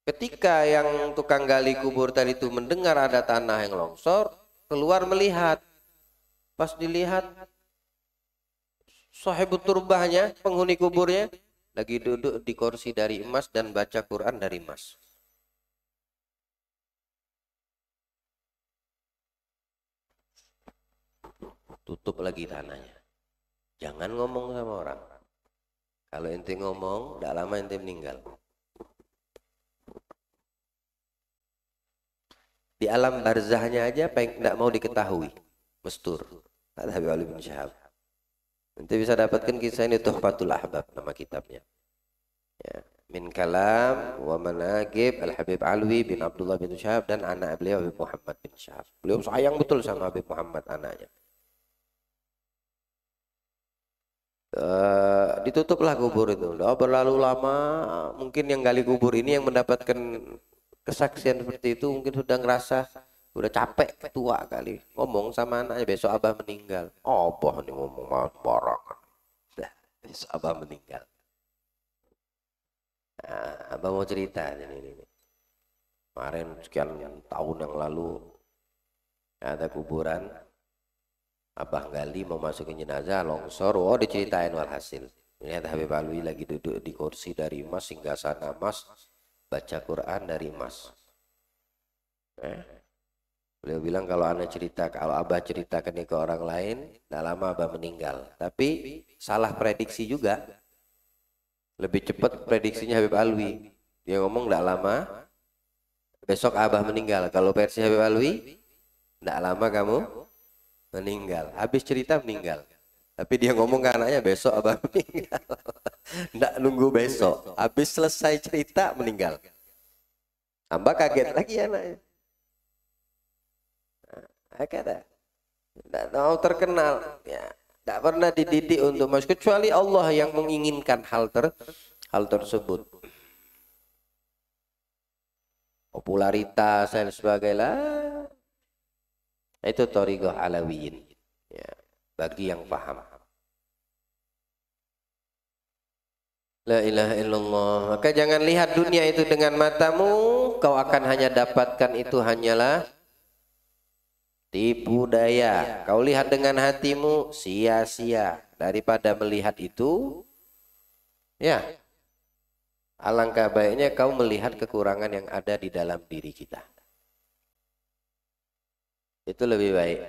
Ketika yang tukang gali kubur tadi itu mendengar ada tanah yang longsor, keluar melihat. Pas dilihat, sahibut turbahnya, penghuni kuburnya, lagi duduk di kursi dari emas dan baca Quran dari emas. Tutup lagi tanahnya. Jangan ngomong sama orang. Kalau ente ngomong, tidak lama ente meninggal. Di alam barzahnya aja tidak mau diketahui. Mestur. Ada Habib Ali bin Syihab. Ente bisa dapatkan kisah ini Tuhfatul Ahbab, nama kitabnya. Ya. Min kalam wa manaqib Al-Habib Alwi bin Abdullah bin Syihab dan anak beliau Habib Muhammad bin Syihab. Beliau sayang betul sama Habib Muhammad anaknya. Ditutuplah kubur itu. Udah berlalu lama, mungkin yang gali kubur ini yang mendapatkan kesaksian seperti itu mungkin sudah ngerasa udah capek, tua kali. Ngomong sama anaknya, besok abah meninggal. Oh, boh nih ngomong barangan. Besok abah meninggal. Nah, abah mau cerita ini. Kemarin sekian tahun yang lalu ada kuburan. Abah gali mau masukin jenazah, longsor, oh diceritain walhasil. Ini ada Habib Alwi lagi duduk di kursi dari emas, singgasana emas, baca Quran dari emas. Beliau bilang kalau abah ceritakan ini ke orang lain, tidak lama abah meninggal. Tapi salah prediksi juga. Lebih cepat prediksinya Habib Alwi. Dia ngomong tidak lama, besok abah meninggal. Kalau versi Habib Alwi, tidak lama kamu meninggal. Habis cerita meninggal. Tapi dia ngomong ke anaknya besok abah meninggal. Nggak nunggu besok. Habis selesai cerita meninggal. Tambah kaget lagi anaknya. Kata, nggak mau terkenal. Ya, nggak pernah dididik untuk masuk. Kecuali Allah yang menginginkan hal tersebut. popularitas dan sebagainya. Itu thariqah alawiyin. Ya, bagi yang paham. La ilaha illallah. Maka jangan lihat dunia itu dengan matamu, kau akan hanya dapatkan itu hanyalah tipu daya. Kau lihat dengan hatimu, sia-sia. Daripada melihat itu, ya, alangkah baiknya kau melihat kekurangan yang ada di dalam diri kita. Itu lebih baik.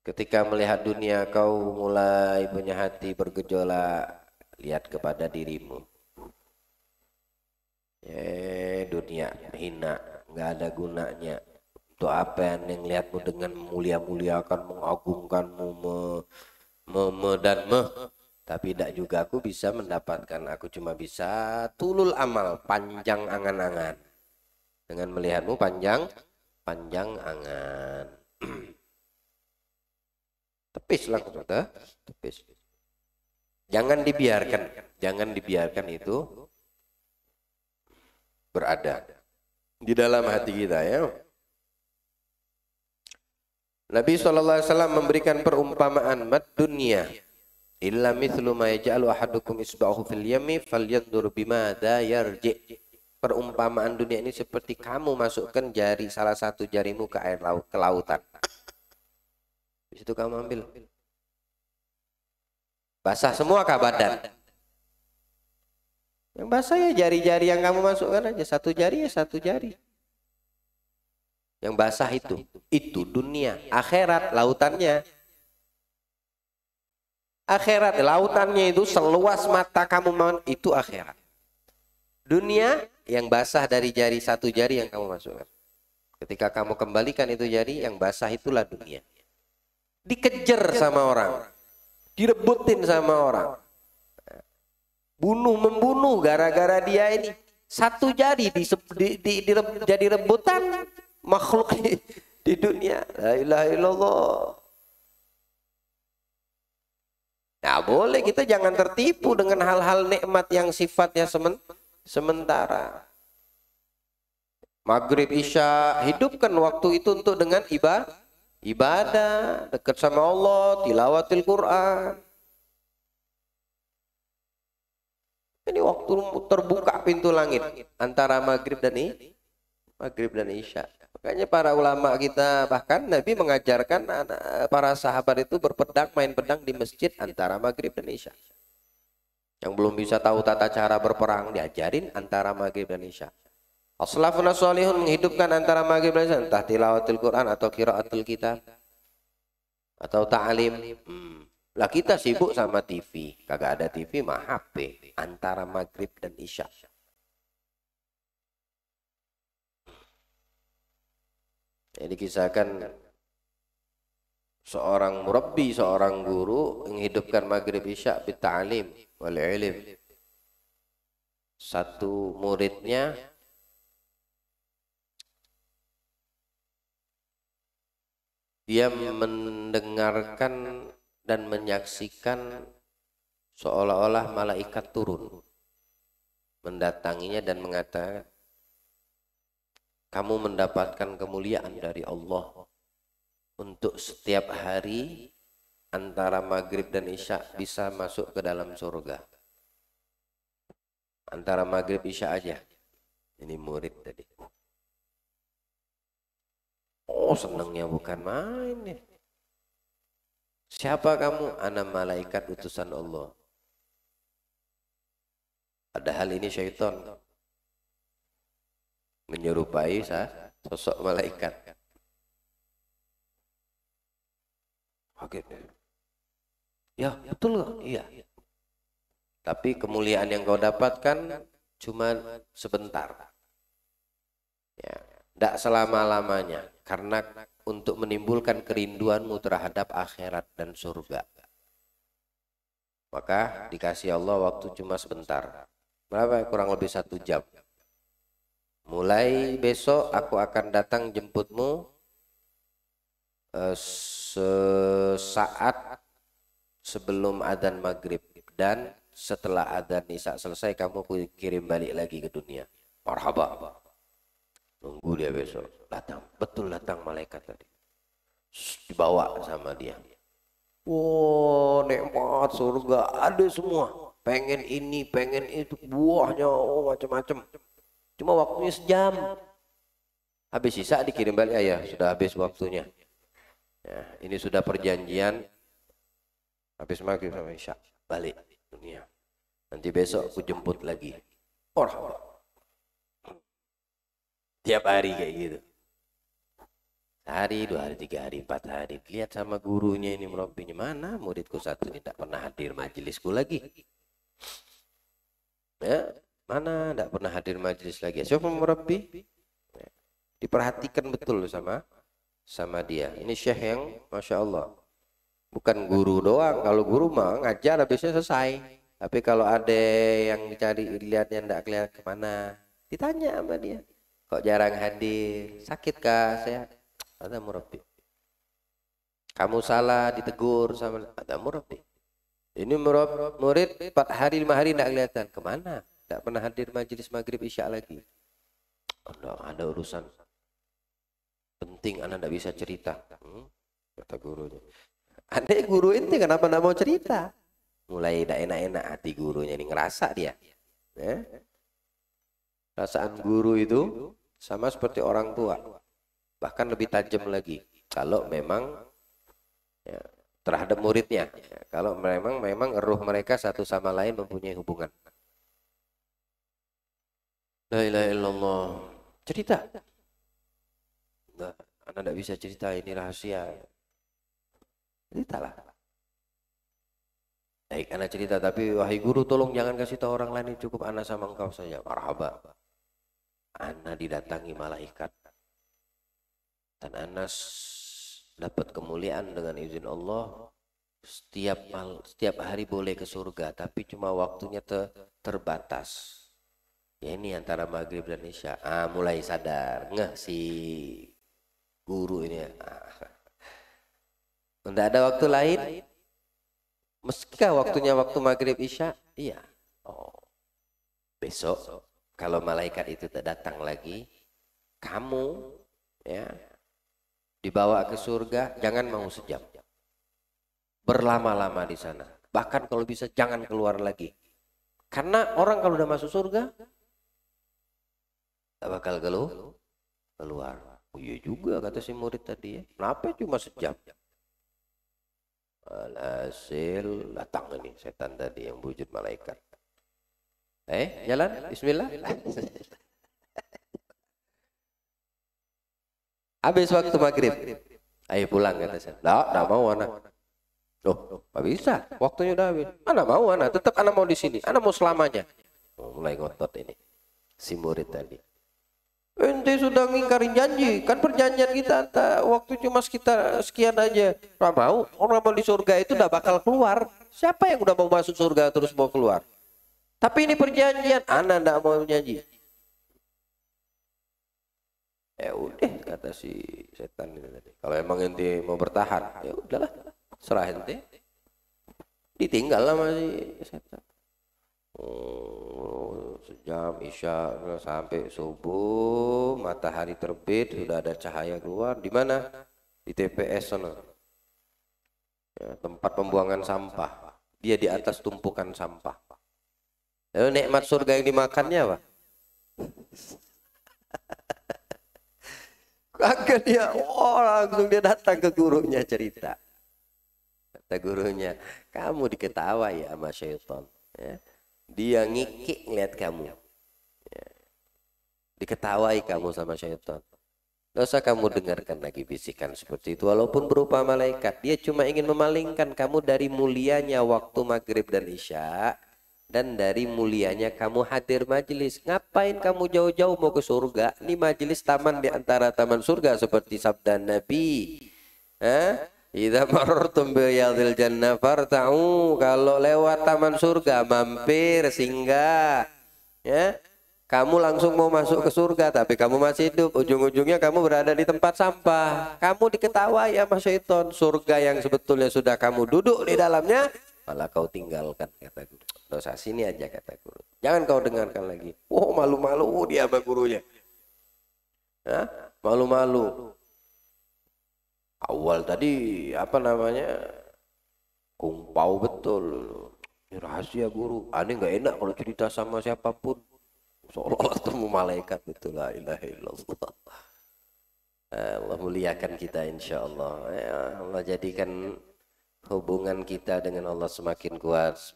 Ketika melihat dunia, kau mulai punya hati bergejolak. Lihat kepada dirimu. Dunia hina, nggak ada gunanya. Untuk apa yang lihatmu dengan mulia-muliakan, mengagungkanmu, tapi tidak juga aku bisa mendapatkan. Aku cuma bisa tulul amal, panjang angan-angan. Dengan melihatmu panjang angan. Tepis langsung, tepis. Jangan dibiarkan itu berada di dalam hati kita, ya. Nabi SAW memberikan perumpamaan mad dunya illa mithlu ma yaj'alu ahadukum isba'ahu fil yami falyanzur bimadza yarji. Perumpamaan dunia ini seperti kamu masukkan salah satu jarimu ke air laut, ke lautan. Di situ kamu ambil. Basah semua kah badan? Yang basah ya jari-jari yang kamu masukkan aja. Satu jari ya satu jari. Yang basah itu dunia. Akhirat lautannya. Akhirat lautannya itu seluas mata kamu itu akhirat. Dunia yang basah dari satu jari yang kamu masukkan. Ketika kamu kembalikan itu jari, yang basah itulah dunia. Dikejar sama orang. Direbutin sama orang, membunuh gara-gara dia ini satu jari jadi rebutan makhluk di dunia. La ilaha illallah. Nah, boleh kita jangan tertipu dengan hal-hal nikmat yang sifatnya sementara. Maghrib Isya, hidupkan waktu itu untuk dengan ibadah, dekat sama Allah, tilawatil Quran. Ini waktu terbuka pintu langit antara maghrib dan Isya. Makanya para ulama kita, bahkan Nabi mengajarkan para sahabat itu main pedang di masjid antara maghrib dan Isya. Yang belum bisa tahu tata cara berperang, diajarin antara maghrib dan Isya. As-salafun as-salihun menghidupkan antara maghrib dan isya, entah tilawatil Quran atau qiraatul kitab atau ta'lim. Lah kita sibuk sama TV, kagak ada TV mah HP antara maghrib dan isya. Jadi kisahkan seorang murabbi, seorang guru menghidupkan maghrib isya bita'lim wal ilm. Satu muridnya dia mendengarkan dan menyaksikan seolah-olah malaikat turun mendatanginya dan mengatakan, kamu mendapatkan kemuliaan dari Allah untuk setiap hari antara maghrib dan isya bisa masuk ke dalam surga. Antara maghrib isya aja. Ini murid tadi. Oh, senangnya bukan main nih. Siapa kamu? Ana malaikat utusan Allah. Padahal ini syaitan menyerupai sosok malaikat. Oke. Ya, betul nggak? Iya. Tapi kemuliaan yang kau dapatkan cuma sebentar. Ya, tidak selama-lamanya. Karena untuk menimbulkan kerinduanmu terhadap akhirat dan surga. Maka dikasih Allah waktu cuma sebentar. Berapa? Kurang lebih 1 jam. Mulai besok aku akan datang jemputmu sesaat sebelum adzan maghrib. Dan setelah adzan isya selesai kamu kirim balik lagi ke dunia. Marhaba. Nunggu dia besok. Datang. Betul datang malaikat tadi. Dibawa sama dia. Wow, nikmat surga ada semua. Pengen ini, pengen itu, buahnya, oh macam-macam. Cuma waktunya sejam. Habis sisa dikirim balik, ayah sudah habis waktunya. Ya, ini sudah perjanjian. Habis maghrib sampai isya balik dunia. Nanti besok aku jemput lagi. Orang tiap hari kayak gitu. Sehari, 2 hari, 3 hari, 4 hari. Lihat sama gurunya ini merobbinya. Mana muridku satu ini tak pernah hadir majelisku lagi. Ya, mana tidak pernah hadir majelis lagi. Siapa merabbi? Ya, diperhatikan betul sama dia. Ini syekh yang Masya Allah. Bukan guru doang. Kalau guru mah ngajar habisnya selesai. Tapi kalau ada yang dicari lihatnya tidak kelihatan kemana, ditanya sama dia. Kok jarang hadir? Sakitkah? Sehat? Ada murabbi. Kamu salah ditegur sama ada murabbi. Ini murid 4 hari 5 hari tidak kelihatan kemana? Tidak pernah hadir majelis maghrib isya lagi. Oh, ada urusan penting, anak tidak bisa cerita. Kata gurunya. Adek guru ente kenapa tidak mau cerita? Mulai tidak enak-enak hati gurunya ini, ngerasa dia. Ya? Perasaan guru itu sama seperti orang tua. Bahkan lebih tajam lagi kalau memang ya, terhadap muridnya ya, kalau memang ruh mereka satu sama lain mempunyai hubungan. La ilaha illallah. Cerita nah, anak tidak bisa cerita, ini rahasia. Ceritalah. Baik anak cerita, tapi wahai guru tolong jangan kasih tahu orang lain, cukup anak sama engkau saja. Marhaba. Anak didatangi malaikat dan Anas dapat kemuliaan dengan izin Allah. Setiap hari boleh ke surga, tapi cuma waktunya terbatas. Ya ini antara maghrib dan isya. Mulai sadar, ngeh si guru ini. Tidak ada waktu lain. Meskipun waktunya waktu maghrib isya, iya. Oh, besok kalau malaikat itu tak datang lagi, kamu ya dibawa ke surga, jangan mau sejam. Berlama-lama di sana. Bahkan kalau bisa jangan keluar lagi. Karena orang kalau udah masuk surga, tak bakal keluar. Oh iya juga kata si murid tadi ya. Kenapa cuma sejam? Alhasil datang ini setan tadi yang wujud malaikat. Jalan, bismillah. Habis waktu maghrib, ayo pulang kata saya. Tidak mau anak. Loh, nggak bisa. Waktunya udah habis. Anak mau anak, tetap anak mau di sini. Anak mau selamanya. Mulai ngotot ini si murid tadi. Ente sudah ngingkarin janji, kan perjanjian kita waktu cuma sekitar sekian aja. Nggak mau, orang mau di surga itu udah bakal keluar. Siapa yang udah mau masuk surga terus mau keluar? Tapi ini perjanjian, anak nggak mau janji. Ya udah kata si setan ini tadi. Kalau emang ente mau bertahan, ya udahlah, serah ente. Ditinggal sama si setan. Sejam isya sampai subuh, matahari terbit, sudah ada cahaya keluar. Di mana? Di TPS sana. Ya, tempat pembuangan sampah. Dia di atas tumpukan sampah. Lalu nikmat surga yang dimakannya apa? Kagak dia, langsung dia datang ke gurunya cerita. Kata gurunya, kamu diketawa ya sama syaitan. Ya. Dia ngikik ngeliat kamu. Ya. Diketawai kamu sama syaitan. Tidak usah kamu dengarkan lagi bisikan seperti itu. Walaupun berupa malaikat, dia cuma ingin memalingkan kamu dari mulianya waktu maghrib dan isya. Dan dari mulianya kamu hadir majelis. Ngapain kamu jauh-jauh mau ke surga? Ini majelis taman di antara taman surga seperti sabda Nabi. Idza marartum biyadil jannah farta'u. Kalau lewat taman surga mampir singgah. Ya. Kamu langsung mau masuk ke surga tapi kamu masih hidup. Ujung-ujungnya kamu berada di tempat sampah. Kamu diketawai sama syaitan. Surga yang sebetulnya sudah kamu duduk di dalamnya malah kau tinggalkan, kata guru. Dosa sini aja, kata guru. Jangan kau dengarkan lagi. Oh, malu-malu dia sama gurunya. Ya, malu-malu. Awal tadi apa namanya? Kumpau betul. Ini rahasia guru. Aneh nggak enak kalau cerita sama siapapun. Seolah-olah ketemu malaikat itu, la ilaha illallah. Allah muliakan kita insya Allah. Ya, Allah jadikan hubungan kita dengan Allah semakin kuat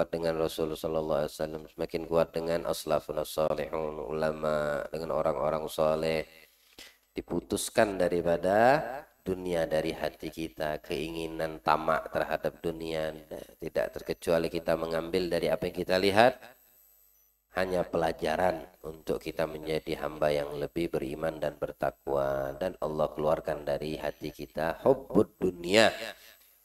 dengan Rasulullah Sallallahu Alaihi Wasallam, semakin kuat dengan aslafun salihun, ulama, dengan orang-orang soleh. Diputuskan daripada dunia dari hati kita, keinginan tamak terhadap dunia tidak terkecuali kita mengambil dari apa yang kita lihat hanya pelajaran untuk kita menjadi hamba yang lebih beriman dan bertakwa, dan Allah keluarkan dari hati kita hubbud dunia,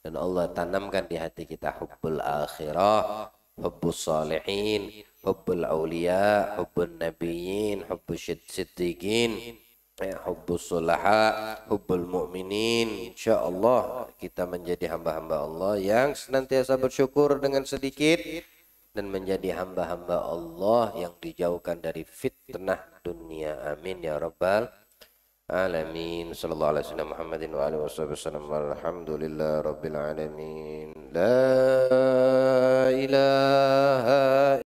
dan Allah tanamkan di hati kita hubbul akhirah, hubbus salihin, hubbul aulia, hubbun nabiyyin, hubbus siddiqin, hubbus sulaha, hubbul mu'minin. Insyaallah kita menjadi hamba-hamba Allah yang senantiasa bersyukur dengan sedikit dan menjadi hamba-hamba Allah yang dijauhkan dari fitnah dunia. Amin ya rabbal alamin. Sallallahu alaihi wasallam Muhammadin wa alihi wasallam. Alhamdulillah rabbil alamin. La ilaha